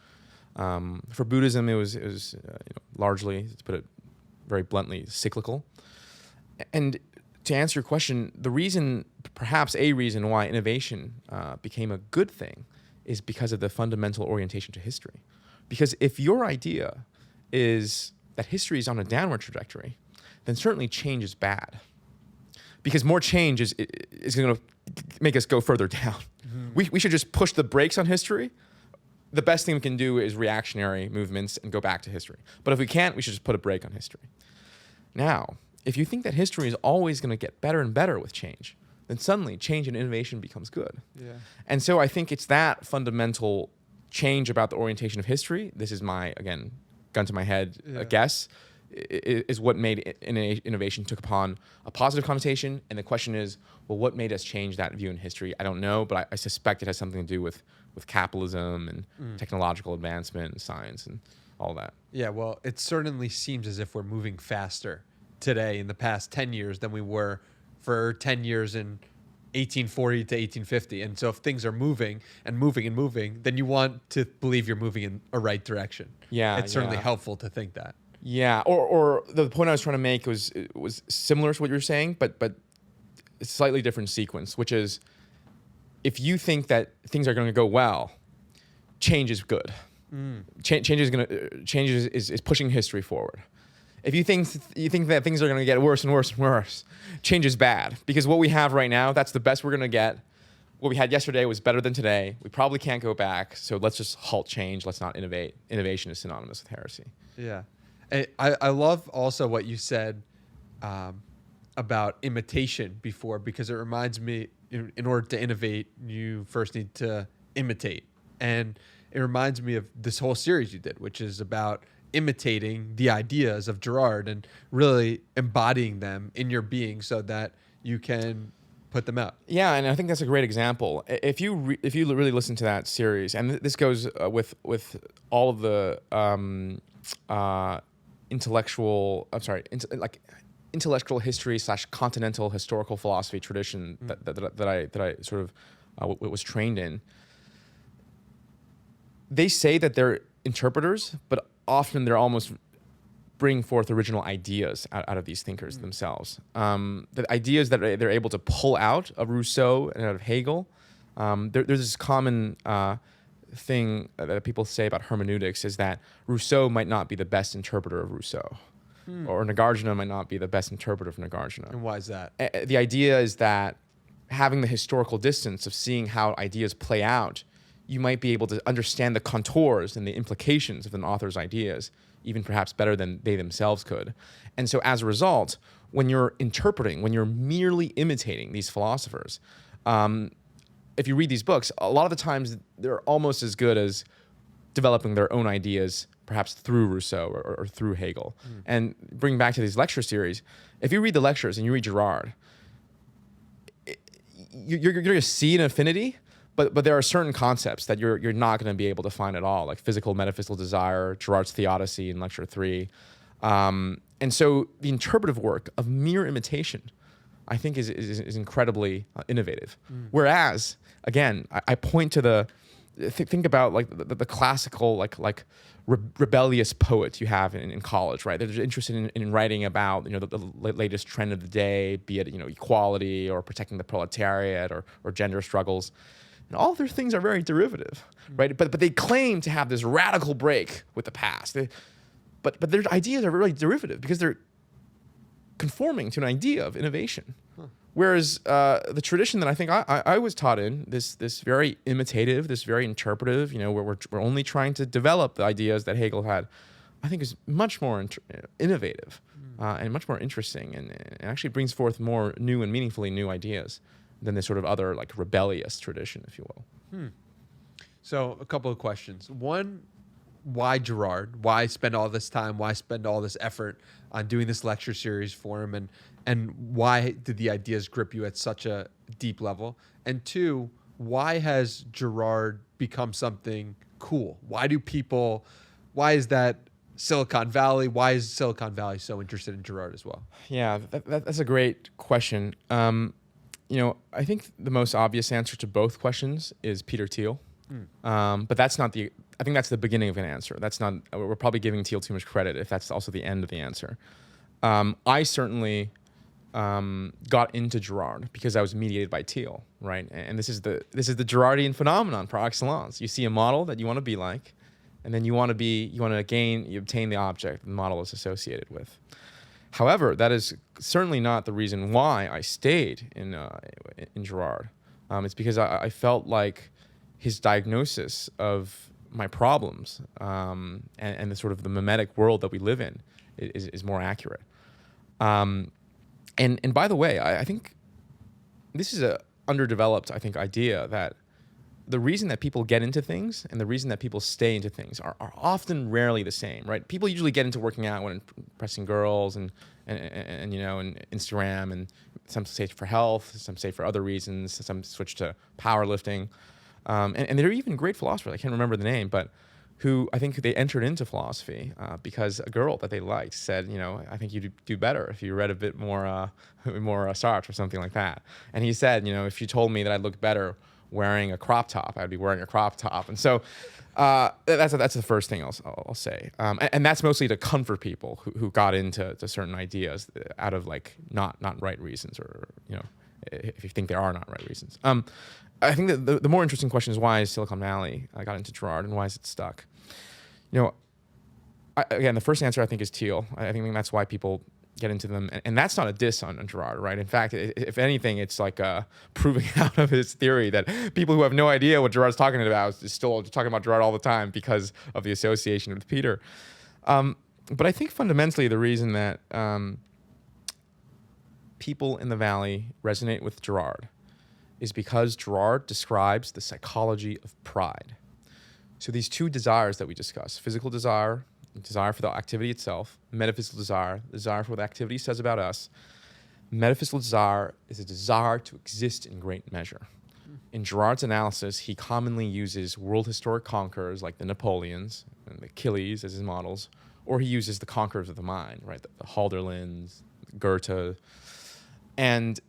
For Buddhism, it was largely, to put it very bluntly, cyclical. And to answer your question, perhaps a reason why innovation became a good thing is because of the fundamental orientation to history. Because if your idea is that history is on a downward trajectory, then certainly change is bad. Because more change is going to make us go further down. Mm-hmm. We should just push the brakes on history. The best thing we can do is reactionary movements and go back to history. But if we can't, we should just put a brake on history. Now, if you think that history is always going to get better and better with change, then suddenly change and innovation becomes good. Yeah. And so I think it's that fundamental change about the orientation of history. This is my, again, gun to my head, guess, is what made innovation took upon a positive connotation. And the question is, well, what made us change that view in history? I don't know, but I suspect it has something to do with capitalism and technological advancement and science and all that. Yeah, well, it certainly seems as if we're moving faster today in the past 10 years than we were for 10 years in 1840 to 1850. And so if things are moving and moving and moving, then you want to believe you're moving in a right direction. Yeah, it's certainly helpful to think that. Yeah, or the point I was trying to make was similar to what you're saying, but a slightly different sequence, which is if you think that things are going to go well, change is good. Change is pushing history forward. If you think that things are going to get worse and worse and worse, change is bad. Because what we have right now, that's the best we're going to get. What we had yesterday was better than today. We probably can't go back. So let's just halt change. Let's not innovate. Innovation is synonymous with heresy. Yeah. I love also what you said about imitation before, because it reminds me, in order to innovate, you first need to imitate. And it reminds me of this whole series you did, which is about imitating the ideas of Girard and really embodying them in your being so that you can put them out. Yeah, and I think that's a great example. If you really listen to that series, and this goes with all of the intellectual history / continental historical philosophy tradition that I sort of was trained in. They say that they're interpreters, but often they're almost bring forth original ideas out of these thinkers themselves. The ideas that they're able to pull out of Rousseau and out of Hegel. There's this common thing that people say about hermeneutics is that Rousseau might not be the best interpreter of Rousseau. Or Nagarjuna might not be the best interpreter of Nagarjuna. And why is that? The idea is that having the historical distance of seeing how ideas play out, you might be able to understand the contours and the implications of an author's ideas, even perhaps better than they themselves could. And so as a result, when you're interpreting, when you're merely imitating these philosophers, if you read these books, a lot of the times they're almost as good as developing their own ideas, perhaps through Rousseau or through Hegel. And bring back to these lecture series, if you read the lectures and you read Girard, you're going to see an affinity, but there are certain concepts that you're not going to be able to find at all, like physical metaphysical desire, Girard's Theodicy in lecture 3. And so the interpretive work of mere imitation, I think, is incredibly innovative. Whereas, again, I point to think about like the classical like rebellious poet you have in college, right? They're interested in writing about the latest trend of the day, be it equality or protecting the proletariat or gender struggles. And all of their things are very derivative, right? But they claim to have this radical break with the past. But their ideas are really derivative because they're conforming to an idea of innovation. Whereas the tradition that I think I was taught in, this very imitative, this very interpretive, where we're only trying to develop the ideas that Hegel had, I think is much more innovative and much more interesting, and actually brings forth more new and meaningfully new ideas than this sort of other like rebellious tradition, if you will. So a couple of questions. One, why Girard? Why spend all this time? Why spend all this effort on doing this lecture series for him? And why did the ideas grip you at such a deep level? And two, why has Girard become something cool? Why is that Silicon Valley? Why is Silicon Valley so interested in Girard as well? Yeah, that's a great question. I think the most obvious answer to both questions is Peter Thiel. But that's not I think that's the beginning of an answer. That's not, we're probably giving Thiel too much credit if that's also the end of the answer. I certainly got into Girard because I was mediated by Thiel, right? And this is the Girardian phenomenon par excellence. You see a model that you want to be like, and then you obtain the object the model is associated with. However, that is certainly not the reason why I stayed in Girard. It's because I felt like his diagnosis of my problems and the sort of the mimetic world that we live in is more accurate. And by the way, I think this is a underdeveloped, idea that the reason that people get into things and the reason that people stay into things are often rarely the same, right? People usually get into working out when impressing girls and Instagram, and some say for health, some say for other reasons, some switch to powerlifting. And there are even great philosophers, I can't remember the name, but who I think they entered into philosophy because a girl that they liked said, I think you'd do better if you read a bit more Sartre or something like that. And he said, if you told me that I'd look better wearing a crop top, I'd be wearing a crop top. And so that's the first thing I'll say. And that's mostly to comfort people who got into certain ideas out of not right reasons, or if you think there are not right reasons. I think that the more interesting question is, why is Silicon Valley got into Girard, and why is it stuck? Again, the first answer I think is Thiel. I think that's why people get into them, and that's not a diss on Girard, right? In fact, if anything, it's like proving out of his theory that people who have no idea what Girard's talking about is still talking about Girard all the time because of the association with Peter. But I think fundamentally the reason that people in the Valley resonate with Girard is because Girard describes the psychology of pride. So these two desires that we discuss, physical desire for the activity itself, metaphysical desire for what the activity says about us. Metaphysical desire is a desire to exist in great measure. In Girard's analysis, he commonly uses world historic conquerors like the Napoleons and the Achilles as his models, or he uses the conquerors of the mind, right? The Halderlins, Goethe. And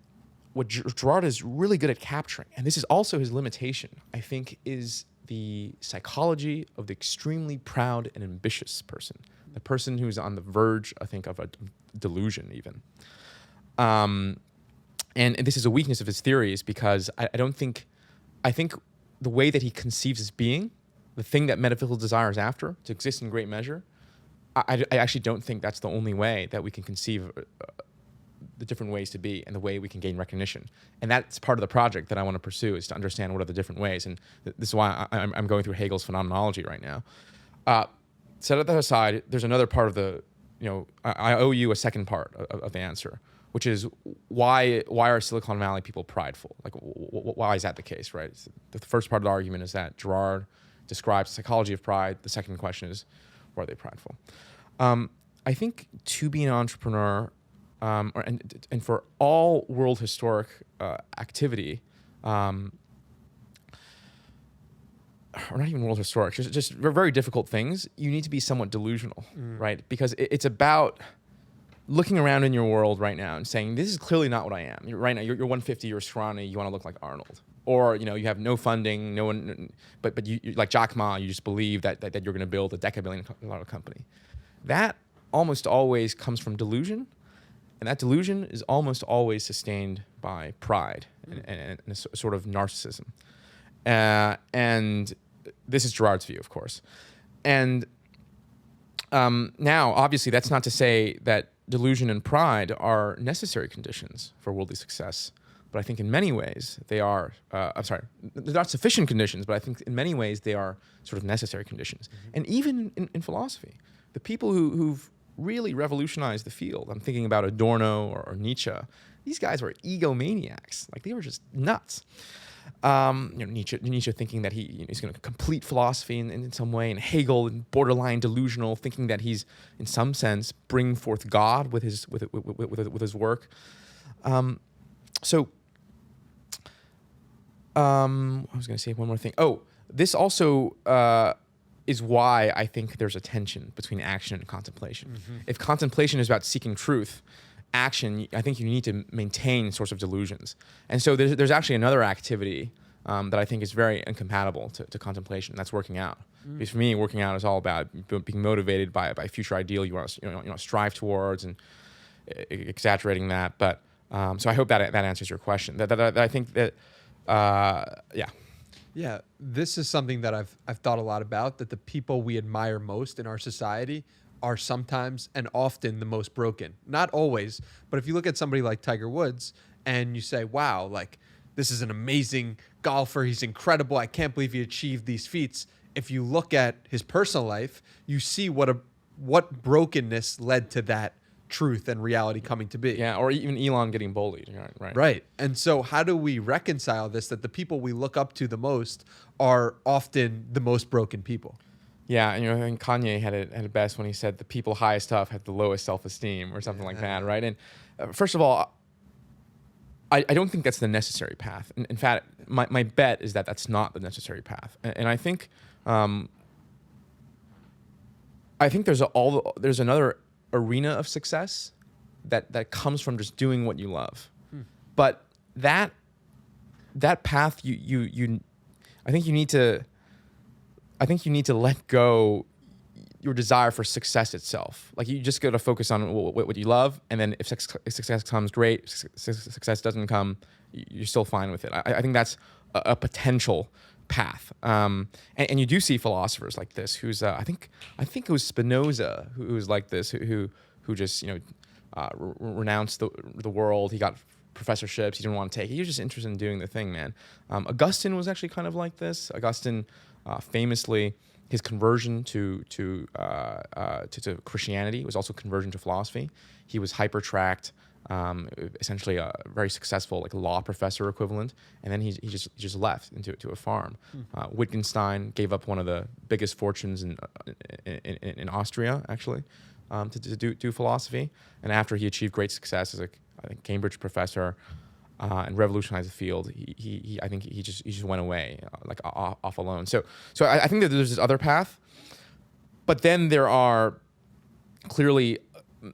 what Girard is really good at capturing, and this is also his limitation, I think, is the psychology of the extremely proud and ambitious person, the person who's on the verge, I think, of a delusion even. And this is a weakness of his theories because I think the way that he conceives his being, the thing that metaphysical desire is after, to exist in great measure, I actually don't think that's the only way that we can conceive the different ways to be and the way we can gain recognition. And that's part of the project that I want to pursue, is to understand what are the different ways. And this is why I'm going through Hegel's phenomenology right now. Set that aside, there's another part of I owe you a second part of the answer, which is why are Silicon Valley people prideful? Why is that the case, right? The first part of the argument is that Girard describes the psychology of pride. The second question is, why are they prideful? I think to be an entrepreneur, and for all world historic activity, or not even world historic, just very difficult things, you need to be somewhat delusional, right? Because it's about looking around in your world right now and saying, this is clearly not what I am. Right now, you're 150, you're scrawny, you want to look like Arnold. Or, you have no funding, no one, but you like Jack Ma, you just believe that you're going to build a $10 company. That almost always comes from delusion. And that delusion is almost always sustained by pride and a sort of narcissism. And this is Girard's view, of course. And now, obviously, that's not to say that delusion and pride are necessary conditions for worldly success. But I think in many ways they are, they're not sufficient conditions, but I think in many ways they are sort of necessary conditions. Mm-hmm. And even in philosophy, the people who've really revolutionized the field. I'm thinking about Adorno or Nietzsche. These guys were egomaniacs. They were just nuts. Nietzsche thinking that he's going to complete philosophy in some way, and Hegel and borderline delusional, thinking that he's in some sense bringing forth God with his work. I was going to say one more thing. Oh, this also is why I think there's a tension between action and contemplation. Mm-hmm. If contemplation is about seeking truth, action, I think you need to maintain sorts of delusions. And so there's actually another activity that I think is very incompatible to contemplation. That's working out. Because for me, working out is all about being motivated by a future ideal you want to strive towards, and exaggerating that. But so I hope that answers your question. That I think that Yeah, this is something that I've thought a lot about, that the people we admire most in our society are sometimes and often the most broken. Not always, but if you look at somebody like Tiger Woods and you say, wow, like, this is an amazing golfer, he's incredible, I can't believe he achieved these feats. If you look at his personal life, you see what brokenness led to that truth and reality coming to be. Yeah, or even Elon getting bullied, right? Right. And so how do we reconcile this, that the people we look up to the most are often the most broken people? Yeah, and I think Kanye had it best when he said the people highest up have the lowest self-esteem, or something like that, right? And first of all, I don't think that's the necessary path. In fact, my bet is that that's not the necessary path. And I think there's another arena of success that comes from just doing what you love. But that path I think you need to let go your desire for success itself. Like, you just got to focus on what you love, and then if success comes, great. Success doesn't come, you're still fine with it. I think that's a potential path. And you do see philosophers like this, who's I think it was Spinoza who was like this, who just renounced the world. He got professorships he didn't want to take. He was just interested in doing the thing, man. Augustine was actually kind of like this. Augustine famously, his conversion to Christianity was also conversion to philosophy. He was hyper-tracked, essentially a very successful law professor equivalent, and then he just left into a farm. Wittgenstein gave up one of the biggest fortunes in Austria, actually, to do philosophy. And after he achieved great success as a Cambridge professor and revolutionized the field, I think he just went away off alone. So I think that there's this other path, but then there are clearly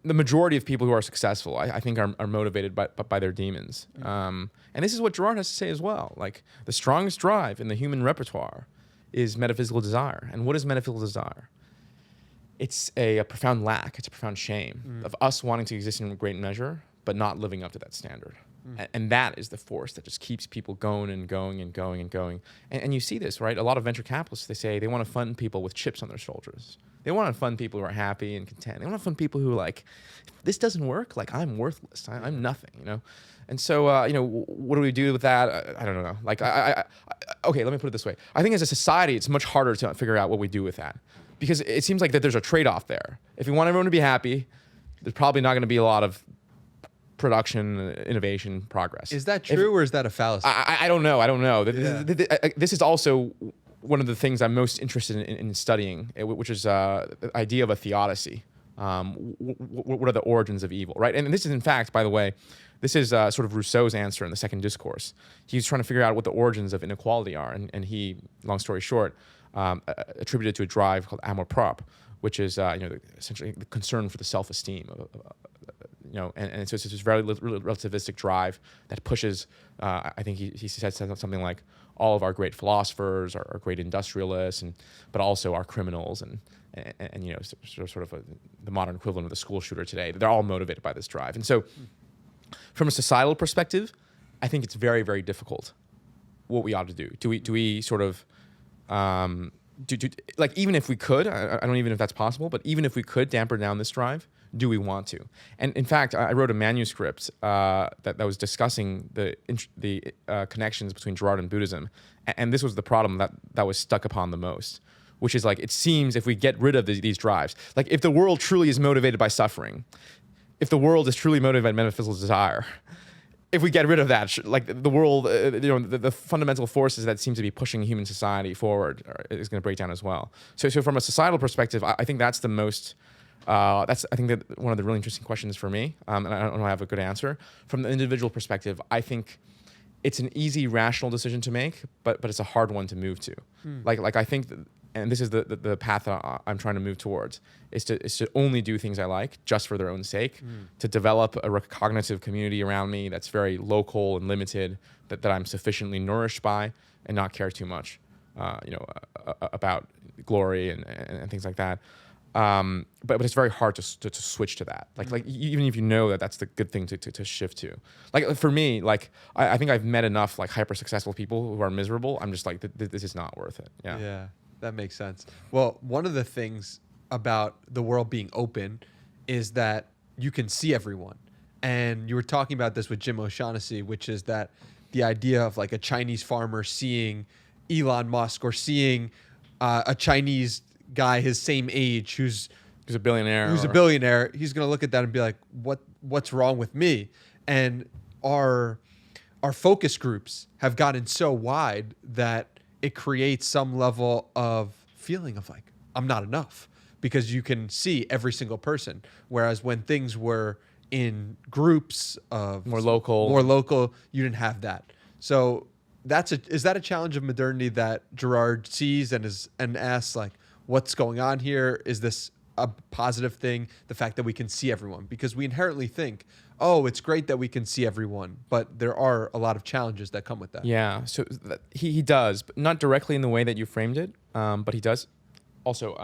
the majority of people who are successful, I think, are motivated by their demons. And this is what Girard has to say as well. Like, the strongest drive in the human repertoire is metaphysical desire. And what is metaphysical desire? It's a profound lack. It's a profound shame of us wanting to exist in a great measure, but not living up to that standard. And that is the force that just keeps people going and going and going and going. And you see this, right? A lot of venture capitalists, they say they want to fund people with chips on their shoulders. They want to fund people who are happy and content. They want to fund people who if this doesn't work, I'm worthless. I'm nothing, And so, what do we do with that? I don't know. Okay, let me put it this way. I think as a society, it's much harder to figure out what we do with that, because it seems like that there's a trade-off there. If we want everyone to be happy, there's probably not going to be a lot of production, innovation, progress. Is that true, or is that a fallacy? I don't know. Yeah. This is also one of the things I'm most interested in studying, which is the idea of a theodicy. What are the origins of evil, right? And this is, in fact, by the way, this is sort of Rousseau's answer in the Second Discourse. He's trying to figure out what the origins of inequality are, and he, long story short, attributed to a drive called amour propre, which is essentially the concern for the self-esteem and so it's this very relativistic drive that pushes. I think he said something like, all of our great philosophers are great industrialists, but also our criminals and sort of the modern equivalent of the school shooter today. They're all motivated by this drive. And so, from a societal perspective, I think it's very, very difficult what we ought to do. Do we sort of even if we could, I don't even know if that's possible, but even if we could damper down this drive, do we want to? And in fact, I wrote a manuscript that was discussing the connections between Girard and Buddhism, and this was the problem that was stuck upon the most, which is it seems if we get rid of these drives, if the world truly is motivated by suffering, if the world is truly motivated by metaphysical desire, if we get rid of that, like the world, the fundamental forces that seem to be pushing human society forward is going to break down as well. So from a societal perspective, I think that's the most. I think that one of the really interesting questions for me, and I don't know if I have a good answer. From the individual perspective, I think it's an easy, rational decision to make, but it's a hard one to move to. Like I think, and this is the path that I'm trying to move towards, is to only do things I like just for their own sake, to develop a cognitive community around me that's very local and limited, that I'm sufficiently nourished by, and not care too much, about glory and things like that. But it's very hard to switch to that. Like even if you know that that's the good thing to shift to. Like for me, like I think I've met enough like hyper successful people who are miserable. I'm just like this is not worth it. Yeah. Yeah, that makes sense. Well, one of the things about the world being open is that you can see everyone. And you were talking about this with Jim O'Shaughnessy, which is that the idea of like a Chinese farmer seeing Elon Musk or seeing a Chinese guy his same age who's a billionaire. He's going to look at that and be like, what's wrong with me? And our focus groups have gotten so wide that it creates some level of feeling of like, I'm not enough, because you can see every single person. Whereas when things were in groups of more local, you didn't have that. So is that a challenge of modernity that Girard sees and asks like, what's going on here? Is this a positive thing? The fact that we can see everyone, because we inherently think, oh, it's great that we can see everyone, but there are a lot of challenges that come with that. Yeah, so he does, but not directly in the way that you framed it, but he does. Also,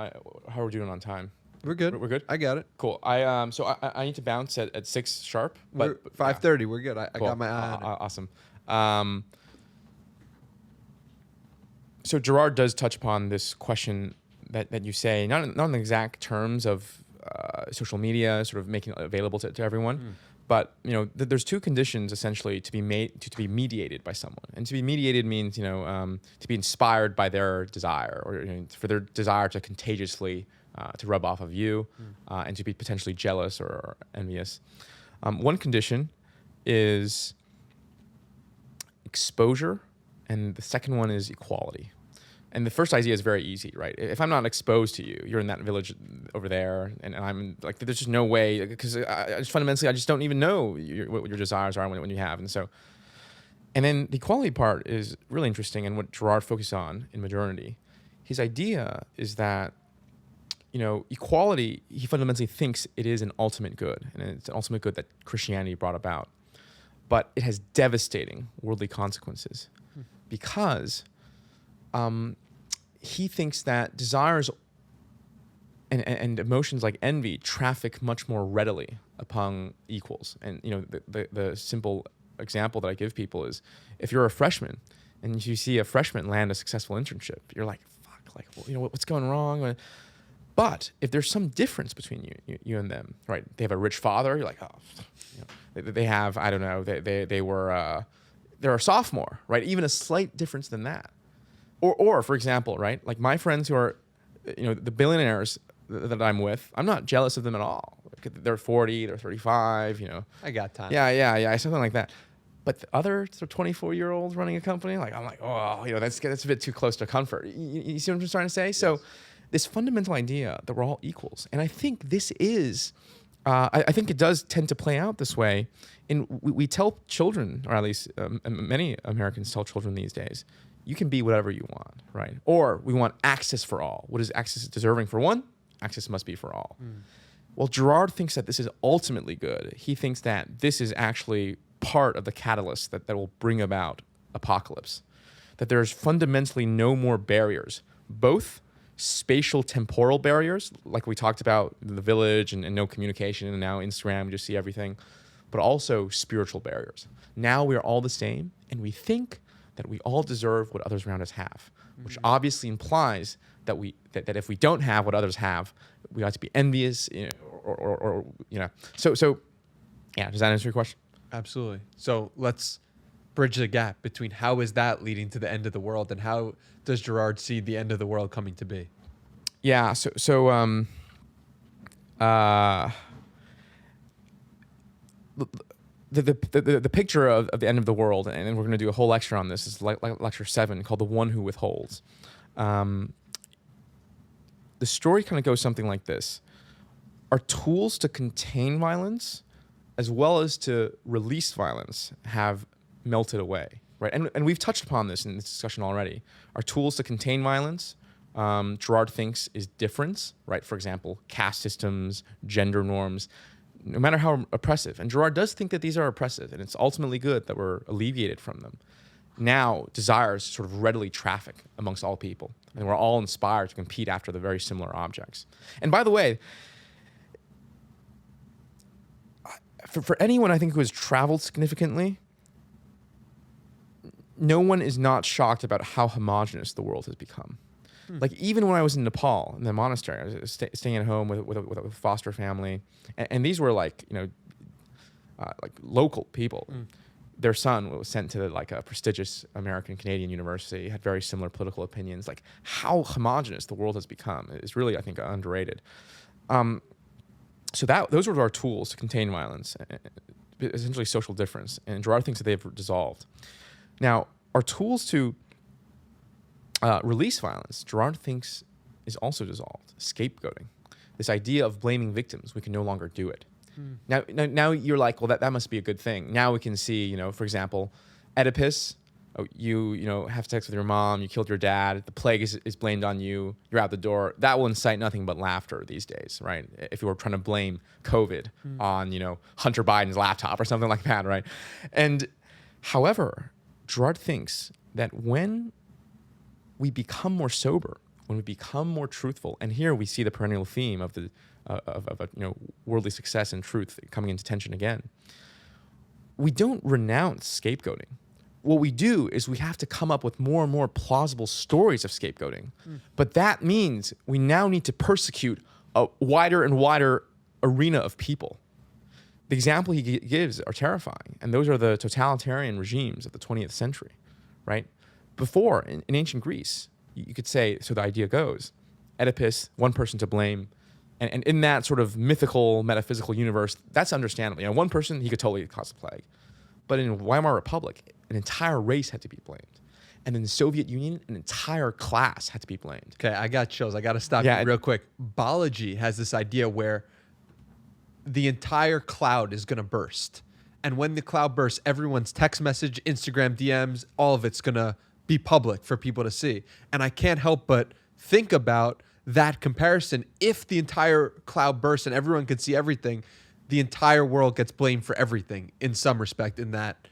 how are we doing on time? We're good. We're good? I got it. Cool. I need to bounce at 6 sharp. But 5:30. Yeah. We're good. I Cool. got my eye on it. Awesome. So Girard does touch upon this question that you say, not in the exact terms of social media, sort of making it available to everyone, but there's two conditions essentially to be mediated by someone, and to be mediated means to be inspired by their desire, or for their desire to contagiously to rub off of you, and to be potentially jealous or envious. One condition is exposure, and the second one is equality. And the first idea is very easy, right? If I'm not exposed to you, you're in that village over there, and I'm like, there's just no way, because I just don't even know what your desires are when you have. And then the equality part is really interesting, and what Girard focused on in modernity. His idea is that, equality, he fundamentally thinks it is an ultimate good, and it's an ultimate good that Christianity brought about. But it has devastating worldly consequences, because he thinks that desires and emotions like envy traffic much more readily among equals. And the simple example that I give people is, if you're a freshman and you see a freshman land a successful internship, you're like, fuck, like, what's going wrong? But if there's some difference between you and them, right? They have a rich father. You're like, oh, they have, I don't know, they're a sophomore, right? Even a slight difference than that. Or for example, right? Like my friends who are, the billionaires that I'm with, I'm not jealous of them at all. They're 40, they're 35, I got time. Yeah, something like that. But the other 24-year-olds running a company, like I'm like, oh, that's a bit too close to comfort. You see what I'm trying to say? Yes. So this fundamental idea that we're all equals, and I think this is, I think it does tend to play out this way. We tell children, or at least many Americans tell children these days, you can be whatever you want, right? Or we want access for all. What is access deserving for one? Access must be for all. Well, Girard thinks that this is ultimately good. He thinks that this is actually part of the catalyst that will bring about apocalypse. That there's fundamentally no more barriers, both spatial temporal barriers, like we talked about in the village and no communication, and now Instagram, we just see everything, but also spiritual barriers. Now we are all the same, and we think that we all deserve what others around us have, which obviously implies that if we don't have what others have, we ought to be envious, or. So yeah, does that answer your question? Absolutely. So let's bridge the gap between how is that leading to the end of the world, and how does Girard see the end of the world coming to be? Yeah. the picture of the end of the world, and we're going to do a whole lecture on this. It's like lecture 7 called "The One Who Withholds." The story kind of goes something like this: our tools to contain violence, as well as to release violence, have melted away, right? And we've touched upon this in this discussion already. Our tools to contain violence, Girard thinks, is difference, right? For example, caste systems, gender norms, no matter how oppressive. And Girard does think that these are oppressive, and it's ultimately good that we're alleviated from them. Now, desires sort of readily traffic amongst all people, and we're all inspired to compete after the very similar objects. And by the way, for anyone I think who has traveled significantly, no one is not shocked about how homogenous the world has become. Like even when I was in Nepal, in the monastery, I was staying at home with a foster family, and these were like, like local people. Their son was sent to like a prestigious American Canadian university, had very similar political opinions. Like how homogenous the world has become is really, I think, underrated. So those were our tools to contain violence, essentially social difference. And Girard thinks that they've dissolved. Now, our tools to release violence, Girard thinks, is also dissolved. Scapegoating. This idea of blaming victims, we can no longer do it. Now you're like, well, that must be a good thing. Now we can see, for example, Oedipus, you have sex with your mom, you killed your dad, the plague is blamed on you, you're out the door. That will incite nothing but laughter these days, right? If you were trying to blame COVID on, Hunter Biden's laptop or something like that, right? And however, Girard thinks that when we become more sober, when we become more truthful, and here we see the perennial theme of the worldly success and truth coming into tension again, we don't renounce scapegoating. What we do is we have to come up with more and more plausible stories of scapegoating. But that means we now need to persecute a wider and wider arena of people. The example he gives are terrifying, and those are the totalitarian regimes of the 20th century, right? Before, in ancient Greece, you could say, so the idea goes, Oedipus, one person to blame, and in that sort of mythical, metaphysical universe, that's understandable. One person, he could totally cause the plague. But in Weimar Republic, an entire race had to be blamed. And in the Soviet Union, an entire class had to be blamed. Okay, I got chills. I got to stop you real quick. Biology has this idea where the entire cloud is going to burst. And when the cloud bursts, everyone's text message, Instagram DMs, all of it's going to be public for people to see. And I can't help but think about that comparison. If the entire cloud bursts and everyone can see everything, the entire world gets blamed for everything in some respect in that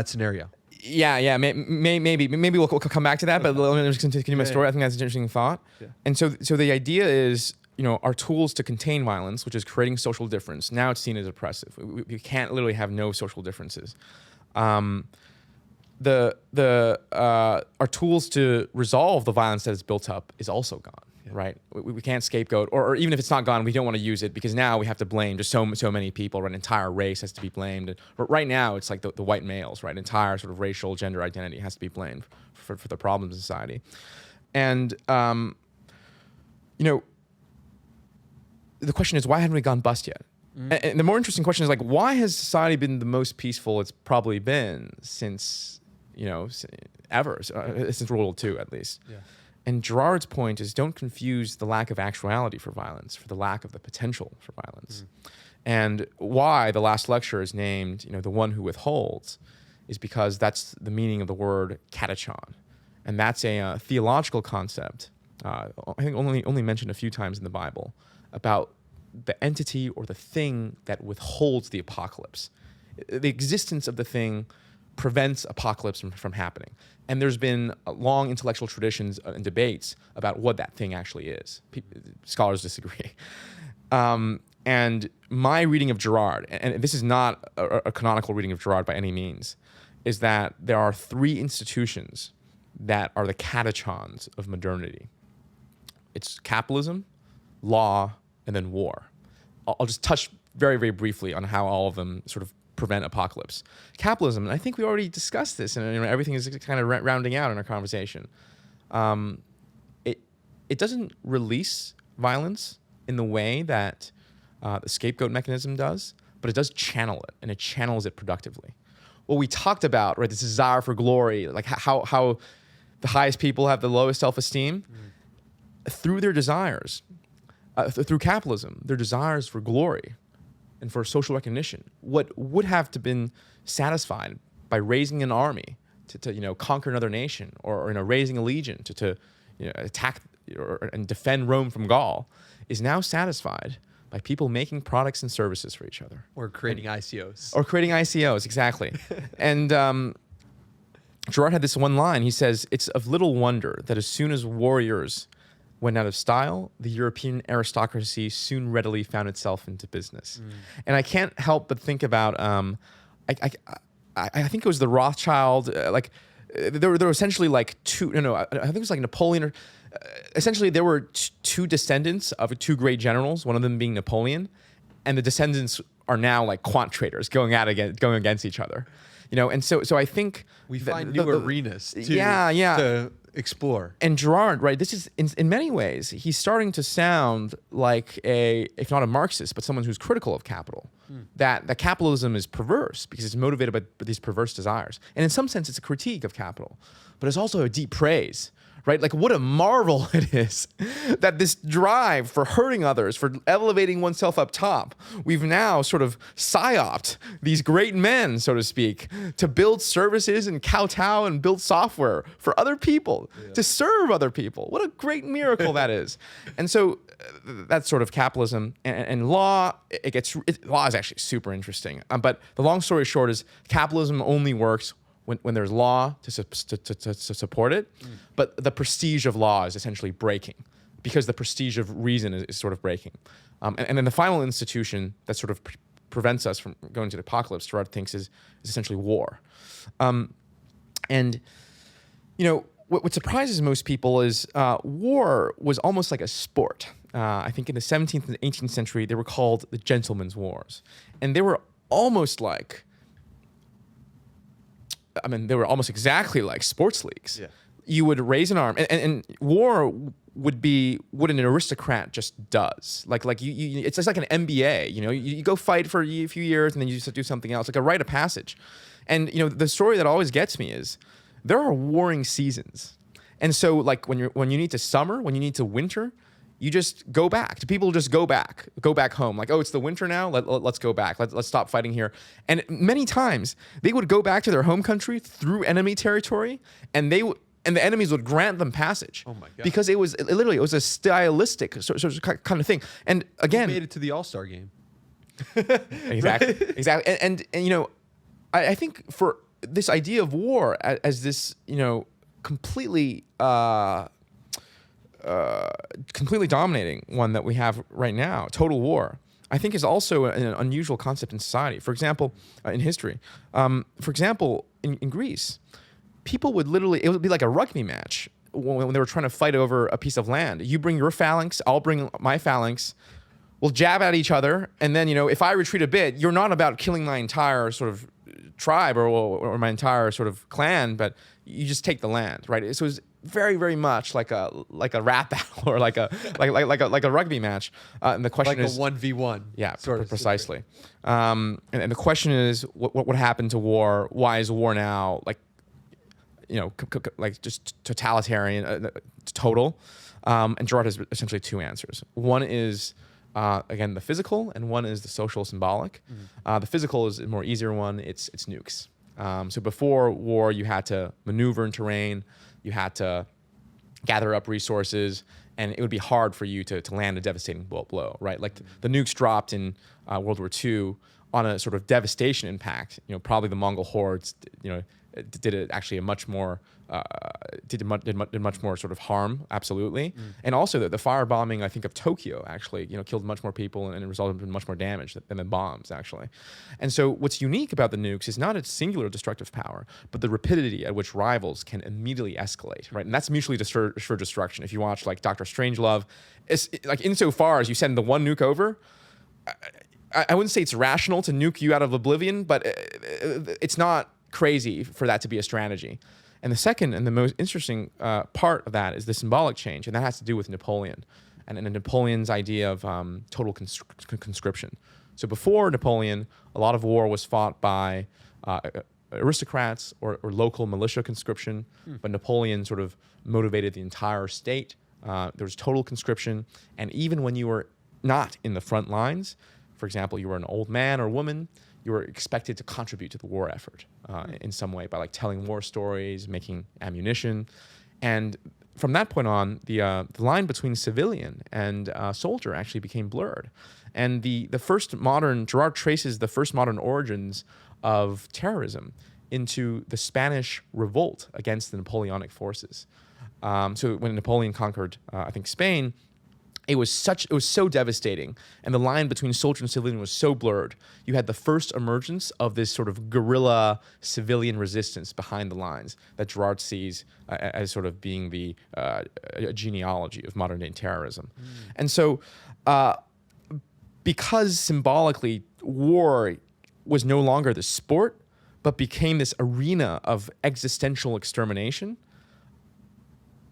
scenario. Yeah. Maybe we'll come back to that, but let me just continue my story. I think that's an interesting thought. Yeah. And so the idea is, our tools to contain violence, which is creating social difference, now it's seen as oppressive. We can't literally have no social differences. Our tools to resolve the violence that is built up is also gone. Yeah. Right? We can't scapegoat, or even if it's not gone, we don't want to use it because now we have to blame just so many people. Right? An entire race has to be blamed. But right now, it's like the white males, right? Entire sort of racial gender identity has to be blamed for the problems in society. And the question is, why haven't we gone bust yet? And the more interesting question is, like, why has society been the most peaceful it's probably been since ever, since World War II at least? Yeah. And Girard's point is, don't confuse the lack of actuality for violence for the lack of the potential for violence. And why the last lecture is named, the one who withholds, is because that's the meaning of the word katechon. And that's a theological concept, I think only mentioned a few times in the Bible, about the entity or the thing that withholds the apocalypse. The existence of the thing prevents apocalypse from happening. And there's been long intellectual traditions and debates about what that thing actually is. Scholars disagree. And my reading of Girard, and this is not a canonical reading of Girard by any means, is that there are 3 institutions that are the catechons of modernity. It's capitalism, law, and then war. I'll just touch very, very briefly on how all of them sort of prevent apocalypse. Capitalism, and I think we already discussed this, and everything is kind of rounding out in our conversation. It doesn't release violence in the way that the scapegoat mechanism does, but it does channel it, and it channels it productively. What we talked about, right, this desire for glory, like how the highest people have the lowest self-esteem, through their desires, through capitalism, their desires for glory and for social recognition, what would have to been satisfied by raising an army to conquer another nation, or raising a legion to attack and defend Rome from Gaul, is now satisfied by people making products and services for each other. Or creating ICOs. Or creating ICOs, exactly. And Girard had this one line. He says, "It's of little wonder that as soon as warriors went out of style, the European aristocracy soon readily found itself into business." And I can't help but think about, I think it was the Rothschild, there were essentially like two, I think it was like Napoleon, essentially there were two descendants of two great generals, one of them being Napoleon, and the descendants are now like quant traders going against each other. And so I think we find new arenas to explore. And Girard, right, this is in many ways, he's starting to sound like if not a Marxist, but someone who's critical of capital. That capitalism is perverse because it's motivated by these perverse desires. And in some sense, it's a critique of capital, but it's also a deep praise. Right? Like, what a marvel it is that this drive for hurting others, for elevating oneself up top, we've now sort of psyoped these great men, so to speak, to build services and kowtow and build software for other people, to serve other people. What a great miracle that is. And so that's sort of capitalism. And law, law is actually super interesting. But the long story short is capitalism only works when there's law to support it, but the prestige of law is essentially breaking because the prestige of reason is sort of breaking. And then the final institution that sort of prevents us from going to the apocalypse, Girard thinks, is essentially war. And what surprises most people is war was almost like a sport. I think in the 17th and 18th century, they were called the gentlemen's wars. And they were almost like, they were almost exactly like sports leagues. Yeah. You would raise an arm, and war would be what an aristocrat just does. Like you it's just like an MBA. You go fight for a few years, and then you just do something else, like a rite of passage. And the story that always gets me is there are warring seasons, and so like when you need to summer, when you need to winter, you just go back. People just go back home. Like, oh, it's the winter now. Let's go back. Let's stop fighting here. And many times they would go back to their home country through enemy territory, and the enemies would grant them passage. Oh my God! Because it was a stylistic sort of kind of thing. And again, you made it to the All-Star game. Exactly, exactly. And I think for this idea of war as this completely dominating one that we have right now, total war, I think is also an unusual concept in society. For example, in history, in Greece, people would it would be like a rugby match when they were trying to fight over a piece of land. You bring your phalanx, I'll bring my phalanx. We'll jab at each other, and then if I retreat a bit, you're not about killing my entire sort of tribe or my entire sort of clan, but you just take the land, right? So it was very, very much like a rap battle or like a rugby match. And the question is a 1v1. Yeah, precisely. And the question is, what happened to war? Why is war now like just totalitarian, total? And Girard has essentially two answers. One is again the physical, and one is the social, symbolic. The physical is a more easier one. It's nukes. So before war, you had to maneuver in terrain. You had to gather up resources, and it would be hard for you to land a devastating blow, right? Like the nukes dropped in World War II on a sort of devastation impact. Probably the Mongol hordes, did it actually a much more did much more sort of harm, absolutely. And also the firebombing, I think, of Tokyo actually, killed much more people and it resulted in much more damage than the bombs actually. And so what's unique about the nukes is not its singular destructive power, but the rapidity at which rivals can immediately escalate, right? And that's mutually assured destruction. If you watch like Dr. Strangelove, it's like insofar as you send the one nuke over, I wouldn't say it's rational to nuke you out of oblivion, but it's not crazy for that to be a strategy. And the second and the most interesting part of that is the symbolic change, and that has to do with Napoleon and Napoleon's idea of total conscription. So before Napoleon, a lot of war was fought by aristocrats or local militia conscription, but Napoleon sort of motivated the entire state. There was total conscription, and even when you were not in the front lines, for example, you were an old man or woman, you were expected to contribute to the war effort in some way by like telling war stories, making ammunition, and from that point on, the line between civilian and soldier actually became blurred. And the first modern, Girard traces the first modern origins of terrorism into the Spanish revolt against the Napoleonic forces. So when Napoleon conquered, I think, Spain, it was so devastating, and the line between soldier and civilian was so blurred. You had the first emergence of this sort of guerrilla civilian resistance behind the lines that Girard sees as sort of being the genealogy of modern day terrorism. And so, because symbolically war was no longer the sport, but became this arena of existential extermination,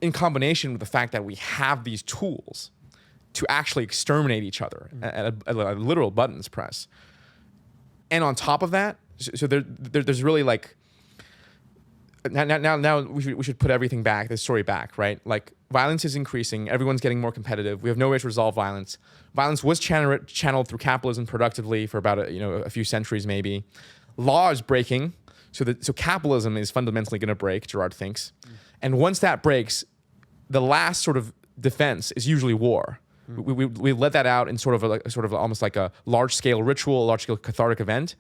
in combination with the fact that we have these tools to actually exterminate each other at a literal buttons press. And on top of that, so there's really like, now we should put everything back, this story back, right? Like violence is increasing, everyone's getting more competitive, we have no way to resolve violence. Violence was channeled through capitalism productively for about a few centuries maybe. Law is breaking, so capitalism is fundamentally gonna break, Girard thinks. And once that breaks, the last sort of defense is usually war. We let that out in sort of almost like a large-scale ritual, a large-scale cathartic event.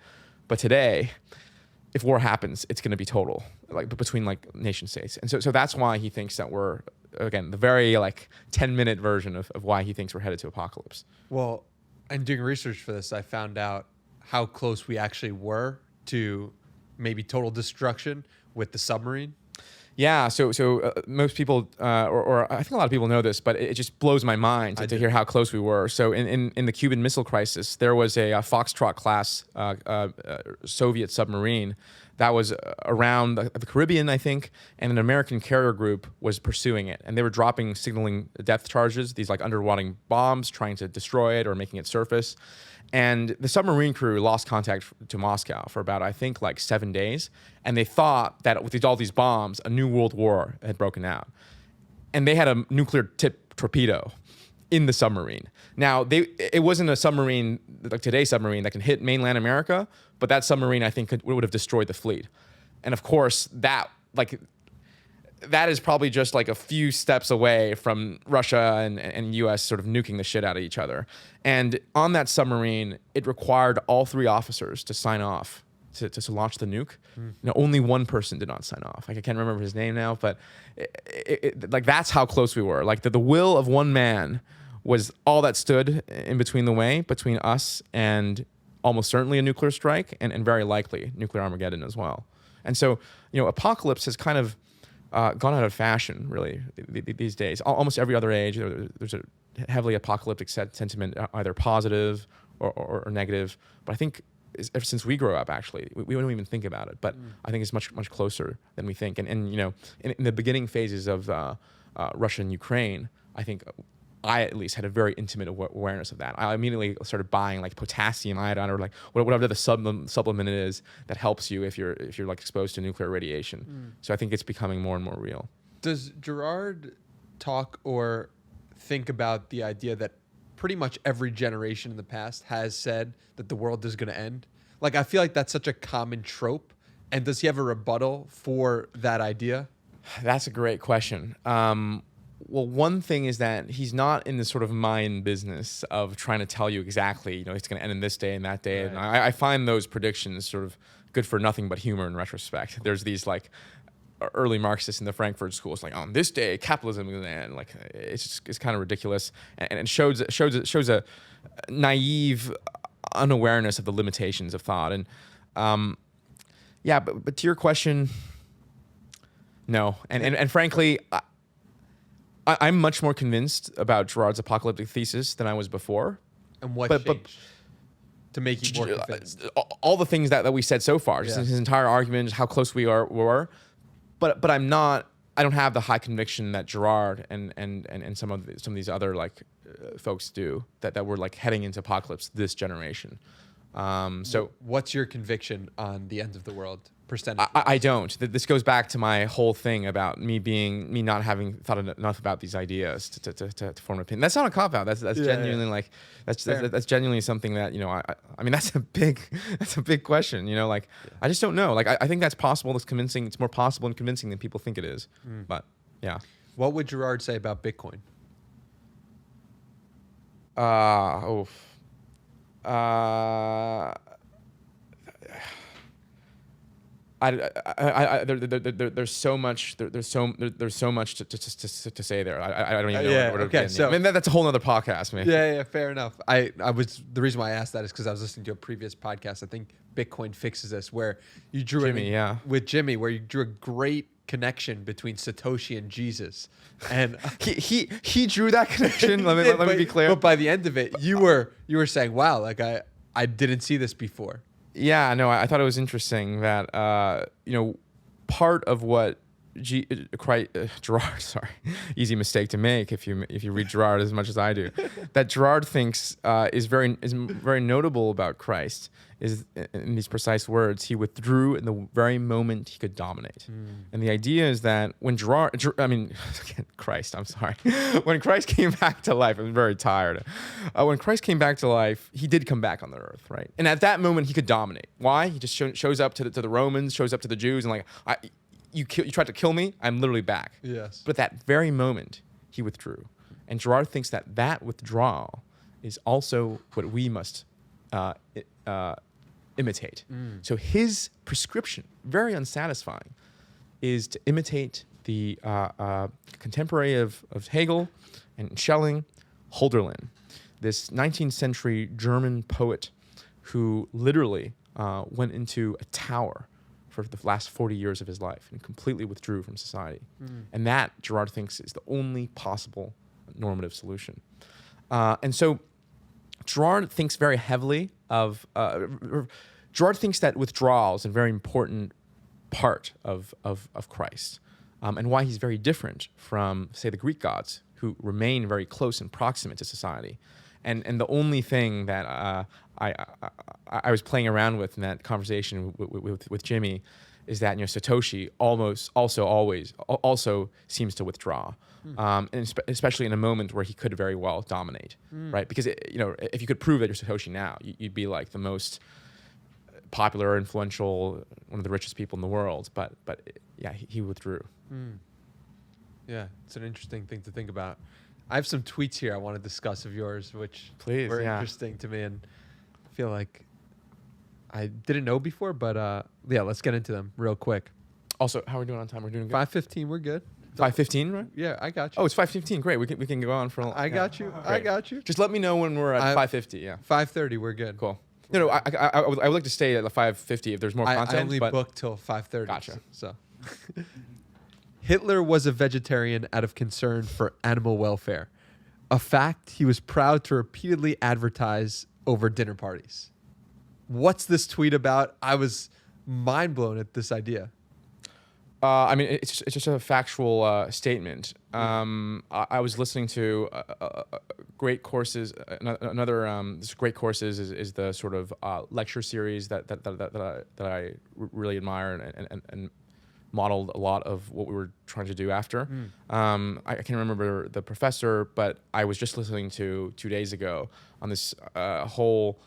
But today, if war happens, it's going to be total, like between like nation states. And so that's why he thinks that we're, again, the very like 10-minute version of why he thinks we're headed to apocalypse. Well, in doing research for this, I found out how close we actually were to maybe total destruction with the submarine. Yeah, so most people, or I think a lot of people know this, but it just blows my mind to hear how close we were. So in the Cuban Missile Crisis, there was a Foxtrot class Soviet submarine that was around the Caribbean, I think, and an American carrier group was pursuing it. And they were dropping signaling depth charges, these like underwater bombs, trying to destroy it or making it surface. And the submarine crew lost contact to Moscow for about, I think, like 7 days. And they thought that with all these bombs, a new world war had broken out. And they had a nuclear tipped torpedo in the submarine. Now, it wasn't a submarine, like today's submarine, that can hit mainland America, but that submarine, I think, would have destroyed the fleet. And of course, that is probably just like a few steps away from Russia and US sort of nuking the shit out of each other. And on that submarine, it required all three officers to sign off to launch the nuke. Only one person did not sign off. I can't remember his name now, but like that's how close we were. Like the will of one man was all that stood in between the way between us and almost certainly a nuclear strike and very likely nuclear Armageddon as well. And so, apocalypse has kind of gone out of fashion, really, these days. Almost every other age, there's a heavily apocalyptic sentiment, either positive or negative. But I think ever since we grow up, actually, we don't even think about it. But I think it's much closer than we think. And in the beginning phases of Russia and Ukraine, I think I at least had a very intimate awareness of that. I immediately started buying like potassium iodine or like whatever the supplement is that helps you if you're like exposed to nuclear radiation. So I think it's becoming more and more real. Does Girard talk or think about the idea that pretty much every generation in the past has said that the world is going to end? Like, I feel like that's such a common trope. And does he have a rebuttal for that idea? That's a great question. Well, one thing is that he's not in the sort of Mayan business of trying to tell you exactly, it's going to end in this day and that day. Right. And I find those predictions sort of good for nothing but humor in retrospect. There's these like early Marxists in the Frankfurt schools, like on this day capitalism is going to end. Like it's kind of ridiculous, and it shows a naive unawareness of the limitations of thought. And but to your question, no, and frankly. I'm much more convinced about Girard's apocalyptic thesis than I was before. And what changed to make you more convinced? All the things that we said so far, just his entire argument, just how close we were. But I don't have the high conviction that Girard and some of these other like folks do, that we're like heading into apocalypse this generation. So what's your conviction on the end of the world percentage? I don't. This goes back to my whole thing about me not having thought enough about these ideas to form an opinion. That's not a cop out. That's genuinely like that's genuinely something that, you know, I mean that's a big question, you know, like I just don't know. Like I think that's possible. It's convincing. It's more possible and convincing than people think it is. But yeah. What would Girard say about Bitcoin? There's so much to say there. I don't even know where to begin. So I mean that's a whole other podcast, man. Yeah, fair enough. The reason why I asked that is because I was listening to a previous podcast. I think Bitcoin Fixes This, where you drew with Jimmy, where you drew a great connection between Satoshi and Jesus, and he drew that connection. Let me be clear. But by the end of it, you were saying, "Wow, like I didn't see this before." Yeah, no, I thought it was interesting that you know, part of what Girard, sorry, easy mistake to make if you read Girard as much as I do, that Girard thinks is very notable about Christ is, in these precise words, he withdrew in the very moment he could dominate. And the idea is that when Christ, I'm sorry, when Christ came back to life, I'm very tired. When Christ came back to life, he did come back on the earth, right? And at that moment, he could dominate. Why? He just shows up to the Romans, shows up to the Jews, and like, you tried to kill me, I'm literally back. Yes. But at that very moment, he withdrew. And Girard thinks that withdrawal is also what we must imitate. So his prescription, very unsatisfying, is to imitate the contemporary of Hegel and Schelling, Hölderlin, this 19th century German poet who literally went into a tower for the last 40 years of his life and completely withdrew from society. And that, Girard thinks, is the only possible normative solution. And so Girard thinks very heavily of... Girard thinks that withdrawal is a very important part of Christ, and why he's very different from, say, the Greek gods, who remain very close and proximate to society. And the only thing that I was playing around with in that conversation with Jimmy is that, you know, Satoshi also seems to withdraw, and especially in a moment where he could very well dominate, right? Because you know, if you could prove that you're Satoshi now, you'd be like the most popular, influential, one of the richest people in the world. But yeah, he withdrew. Yeah, it's an interesting thing to think about. I have some tweets here I want to discuss of yours, which were interesting to me, and I feel like I didn't know before, but yeah, let's get into them real quick. Also, how are we doing on time? We're doing good. 5:15, we're good. 5:15, right? Yeah, I got you. Oh, it's 5:15. Great. We can go on for a I got you. Great. I got you. Just let me know when we're at 5:50. Yeah. 5:30, we're good. Cool. No, I would like to stay at the 5:50 if there's more content. I only booked till 5:30. Gotcha. So Hitler was a vegetarian out of concern for animal welfare, a fact he was proud to repeatedly advertise over dinner parties. What's this tweet about? I was mind blown at this idea. I mean, it's just a factual statement. I was listening to great courses. This great courses is the sort of lecture series that I really admire and modeled a lot of what we were trying to do after. I can't remember the professor, but I was just listening to 2 days ago on this whole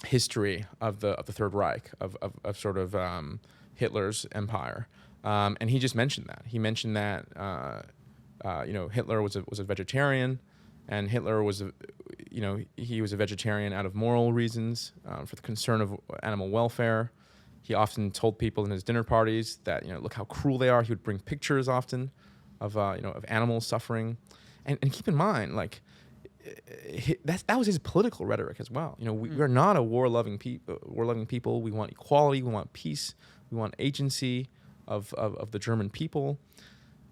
history of the Third Reich of sort of Hitler's empire, and he just mentioned that. He mentioned that you know, Hitler was a vegetarian, and Hitler was he was a vegetarian out of moral reasons, for the concern of animal welfare. He often told people in his dinner parties that, you know, look how cruel they are. He would bring pictures often of of animals suffering, and keep in mind, like, that was his political rhetoric as well. You know, we are not a war-loving people. We want equality. We want peace. We want agency of the German people.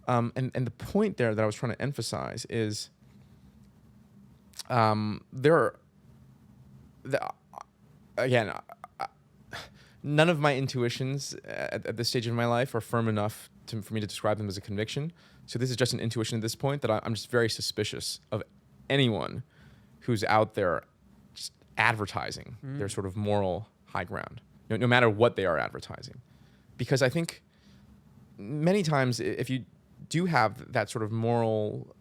And the point there that I was trying to emphasize is none of my intuitions at this stage of my life are firm enough for me to describe them as a conviction. So this is just an intuition at this point that I'm just very suspicious of anyone who's out there just advertising their sort of moral high ground, no matter what they are advertising. Because I think many times if you do have that sort of moral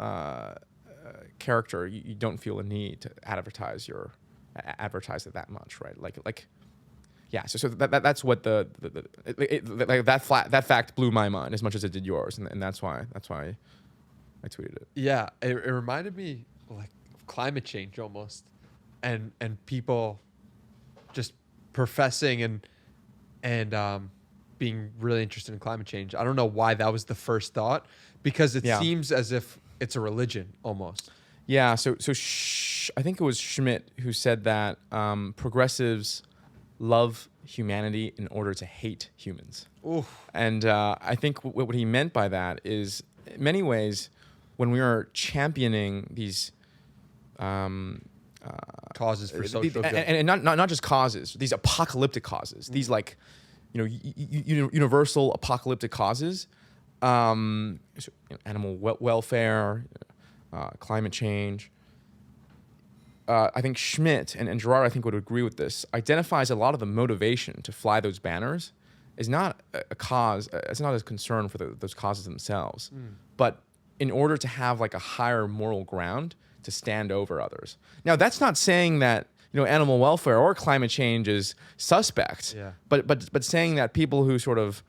character, you don't feel a need to advertise it that much, right? Yeah. So that's what that fact blew my mind as much as it did yours, and that's why I tweeted it. Yeah, it reminded me like of climate change almost, and people just professing and being really interested in climate change. I don't know why that was the first thought, because it seems as if it's a religion almost. Yeah. So I think it was Schmidt who said that progressives love humanity in order to hate humans. Oof. And I think what he meant by that is, in many ways, when we are championing these causes for social good, and not just causes, these apocalyptic causes, these like, universal apocalyptic causes, animal welfare, climate change. I think Schmidt and Girard, I think, would agree with this, identifies a lot of the motivation to fly those banners is not a cause, it's not a concern for those causes themselves, but in order to have like a higher moral ground to stand over others. Now, that's not saying that animal welfare or climate change is suspect, but saying that people who sort of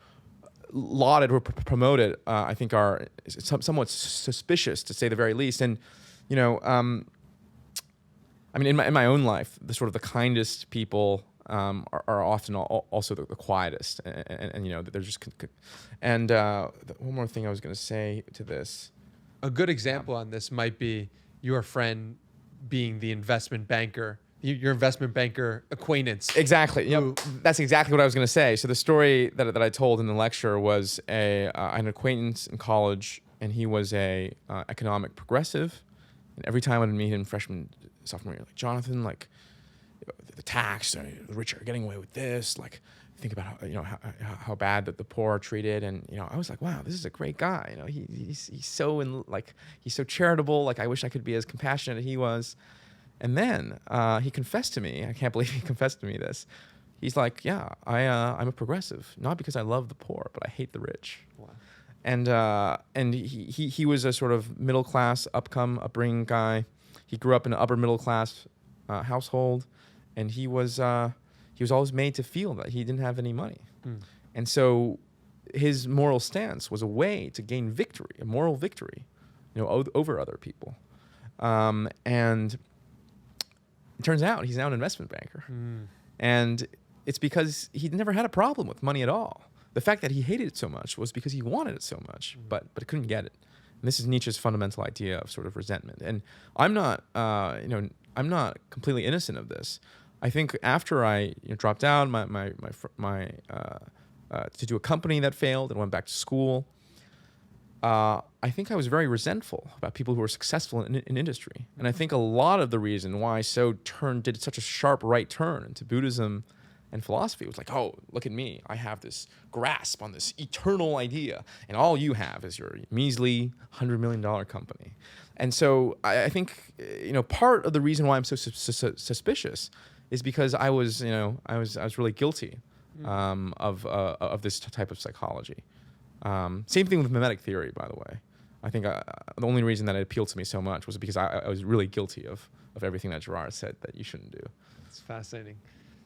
laud it or promote it, I think are somewhat suspicious, to say the very least. And I mean, in my own life, the kindest people are often also the quietest, and they're just. And one more thing I was going to say to this. A good example on this might be your friend being the investment banker, your investment banker acquaintance. Exactly. That's exactly what I was going to say. So the story that I told in the lecture was an acquaintance in college, and he was a economic progressive. And every time I'd meet him, sophomore year, like, Johnathan, like, the tax, the rich are getting away with this. Like, think about how bad that the poor are treated. And I was like, wow, this is a great guy. He's so charitable. Like, I wish I could be as compassionate as he was. And then he confessed to me. I can't believe he confessed to me this. He's like, yeah, I'm a progressive, not because I love the poor, but I hate the rich. Wow. And he was a sort of middle class upbringing guy. He grew up in an upper middle class household, and he was always made to feel that he didn't have any money. And so his moral stance was a way to gain victory, a moral victory, over other people. And it turns out he's now an investment banker. And it's because he never had a problem with money at all. The fact that he hated it so much was because he wanted it so much, but couldn't get it. And this is Nietzsche's fundamental idea of sort of resentment. And I'm not completely innocent of this. I think after I dropped out to do a company that failed and went back to school, I think I was very resentful about people who were successful in industry. And I think a lot of the reason why I did such a sharp right turn into Buddhism and philosophy was like, oh, look at me. I have this grasp on this eternal idea, and all you have is your measly $100 million company. And so I think part of the reason why I'm so suspicious is because I was really guilty of this type of psychology. Same thing with mimetic theory, by the way. I think the only reason that it appealed to me so much was because I was really guilty of everything that Girard said that you shouldn't do. It's fascinating.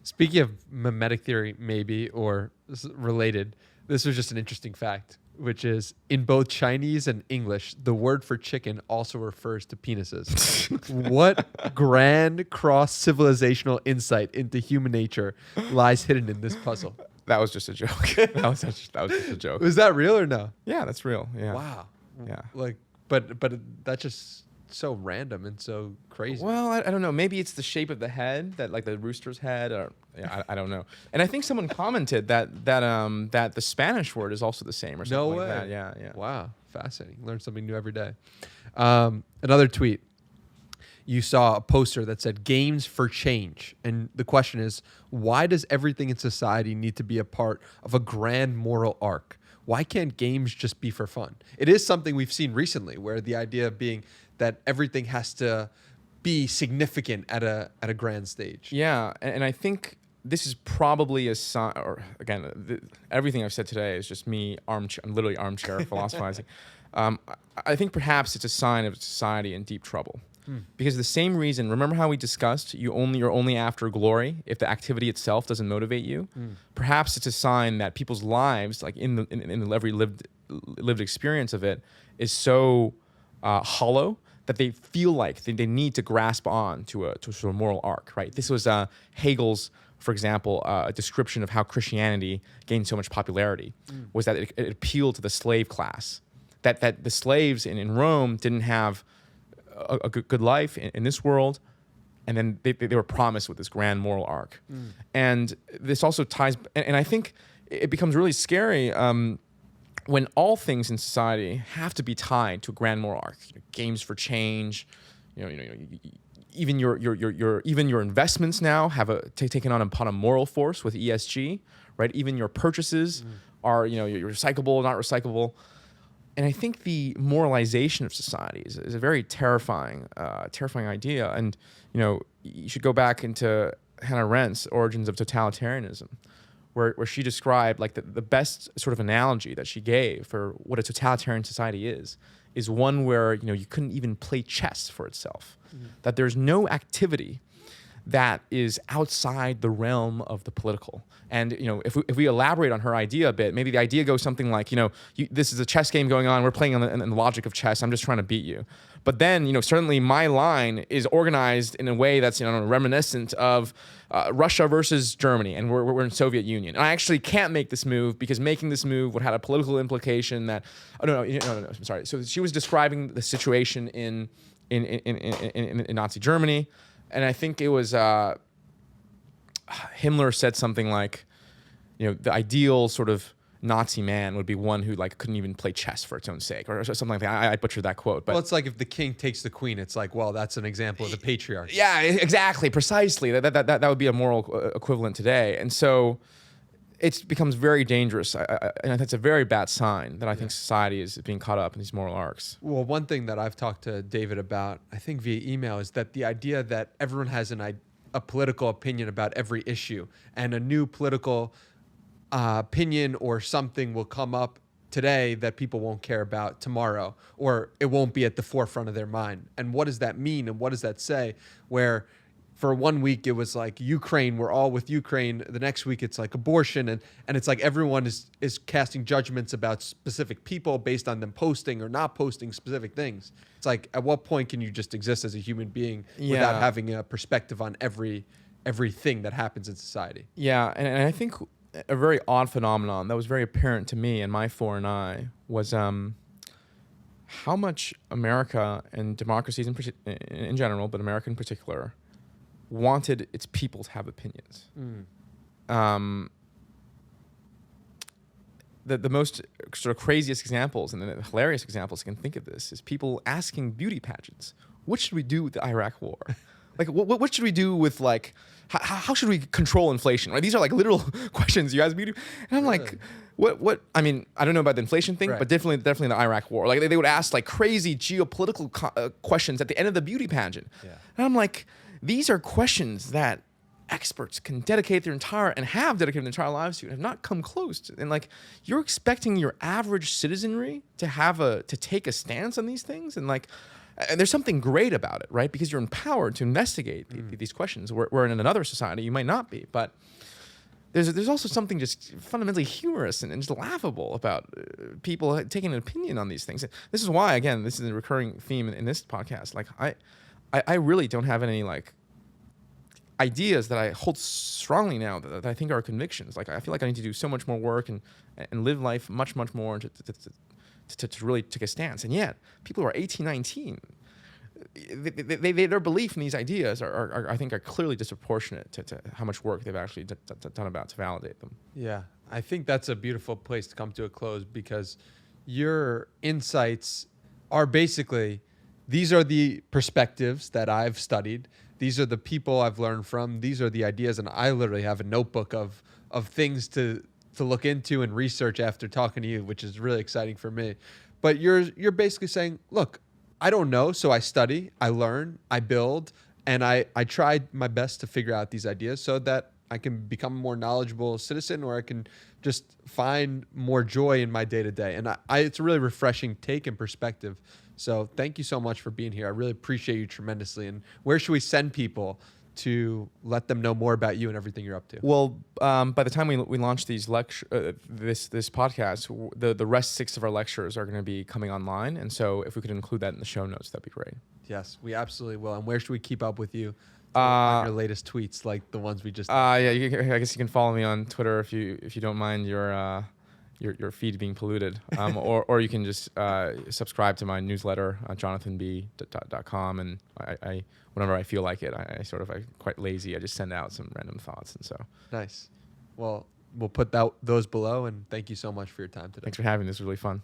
Speaking of mimetic theory, maybe, or related, this was just an interesting fact, which is in both Chinese and English, the word for chicken also refers to penises. What grand cross-civilizational insight into human nature lies hidden in this puzzle? That was just a joke. that was just a joke. Was that real or no? Yeah, that's real. Yeah. Wow. Yeah. But that's just so random and so crazy. Well, I don't know. Maybe it's the shape of the head, that like the rooster's head, or I don't know. And I think someone commented that the Spanish word is also the same or something no like way. that. Yeah. Wow, fascinating. Learn something new every day. Another tweet. you saw a poster that said "Games for Change," and the question is, why does everything in society need to be a part of a grand moral arc? Why can't games just be for fun? It is something we've seen recently, where the idea being that everything has to be significant at a grand stage. Yeah, and I think this is probably a sign, or again, everything I've said today is just me I'm literally armchair philosophizing. I think perhaps it's a sign of society in deep trouble. Because the same reason, remember how we discussed you're only after glory if the activity itself doesn't motivate you? Perhaps it's a sign that people's lives, like in the every lived experience of it, is so hollow that they feel like they need to grasp on to a sort of moral arc, right? This was Hegel's, for example, a description of how Christianity gained so much popularity, was that it appealed to the slave class, that the slaves in Rome didn't have a good life in this world, and then they were promised with this grand moral arc. And this also ties, and I think it becomes really scary when all things in society have to be tied to a grand moral arc. Games for change, even your investments now have taken on upon a moral force with ESG, right? Even your purchases are you're recyclable, not recyclable. And I think the moralization of society is a very terrifying idea. And you should go back into Hannah Arendt's Origins of Totalitarianism, where she described like the best sort of analogy that she gave for what a totalitarian society is one where you couldn't even play chess for itself, that there's no activity that is outside the realm of the political. And if we elaborate on her idea a bit, maybe the idea goes something like, this is a chess game going on, we're playing in the logic of chess, I'm just trying to beat you. But then, certainly my line is organized in a way that's reminiscent of Russia versus Germany, and we're in Soviet Union. And I actually can't make this move because making this move would have a political implication that, no, I'm sorry. So she was describing the situation in Nazi Germany. And I think it was Himmler said something like, the ideal sort of Nazi man would be one who couldn't even play chess for its own sake, or something like that. I butchered that quote. But well, it's like if the king takes the queen, it's like, well, that's an example of the patriarchy. Yeah, exactly, precisely. That would be a moral equivalent today. And so it becomes very dangerous, and that's a very bad sign that I think society is being caught up in these moral arcs. Well, one thing that I've talked to David about, I think via email, is that the idea that everyone has a political opinion about every issue, and a new political opinion or something will come up today that people won't care about tomorrow, or it won't be at the forefront of their mind. And what does that mean, and what does that say? Where for 1 week it was like Ukraine, we're all with Ukraine. The next week it's like abortion, and it's like everyone is casting judgments about specific people based on them posting or not posting specific things. It's like, at what point can you just exist as a human being without having a perspective on everything that happens in society? Yeah, and I think a very odd phenomenon that was very apparent to me and my foreign eye was how much America and democracies in general, but America in particular, wanted its people to have opinions. The most sort of craziest examples and the hilarious examples I can think of this is people asking beauty pageants, what should we do with the Iraq war? What should we do with how should we control inflation? Right? These are literal questions you ask beauty. And I'm like, what? I mean, I don't know about the inflation thing, but definitely the Iraq war. They would ask crazy geopolitical questions at the end of the beauty pageant. Yeah. And I'm like, these are questions that experts can dedicate their entire lives to and have not come close to. And you're expecting your average citizenry to take a stance on these things, and there's something great about it, right? Because you're empowered to investigate these questions. Where in another society you might not be, but there's also something just fundamentally humorous and just laughable about people taking an opinion on these things. This is why, again, this is a recurring theme in this podcast. I really don't have any ideas that I hold strongly now that I think are convictions. I feel like I need to do so much more work and live life much more to really take a stance. And yet, people who are 18, 19, their belief in these ideas are I think are clearly disproportionate to how much work they've actually done about to validate them. Yeah, I think that's a beautiful place to come to a close, because your insights are basically these are the perspectives that I've studied. These are the people I've learned from. These are the ideas. And I literally have a notebook of things to look into and research after talking to you, which is really exciting for me. But you're basically saying, look, I don't know, so I study, I learn, I build, and I try my best to figure out these ideas so that I can become a more knowledgeable citizen, or I can just find more joy in my day-to-day. And it's a really refreshing take and perspective. So thank you so much for being here. I really appreciate you tremendously. And where should we send people to let them know more about you and everything you're up to? Well, by the time we launch these this podcast, the rest 6 of our lectures are going to be coming online. And so if we could include that in the show notes, that'd be great. Yes, we absolutely will. And where should we keep up with you? On your latest tweets, like the ones we just. Yeah, I guess you can follow me on Twitter if you don't mind your feed being polluted, or you can just subscribe to my newsletter, JonathanBi.com, and I whenever I feel like it, I'm quite lazy. I just send out some random thoughts, and so. Nice. Well, we'll put those below, and thank you so much for your time today. Thanks for having me. This was really fun.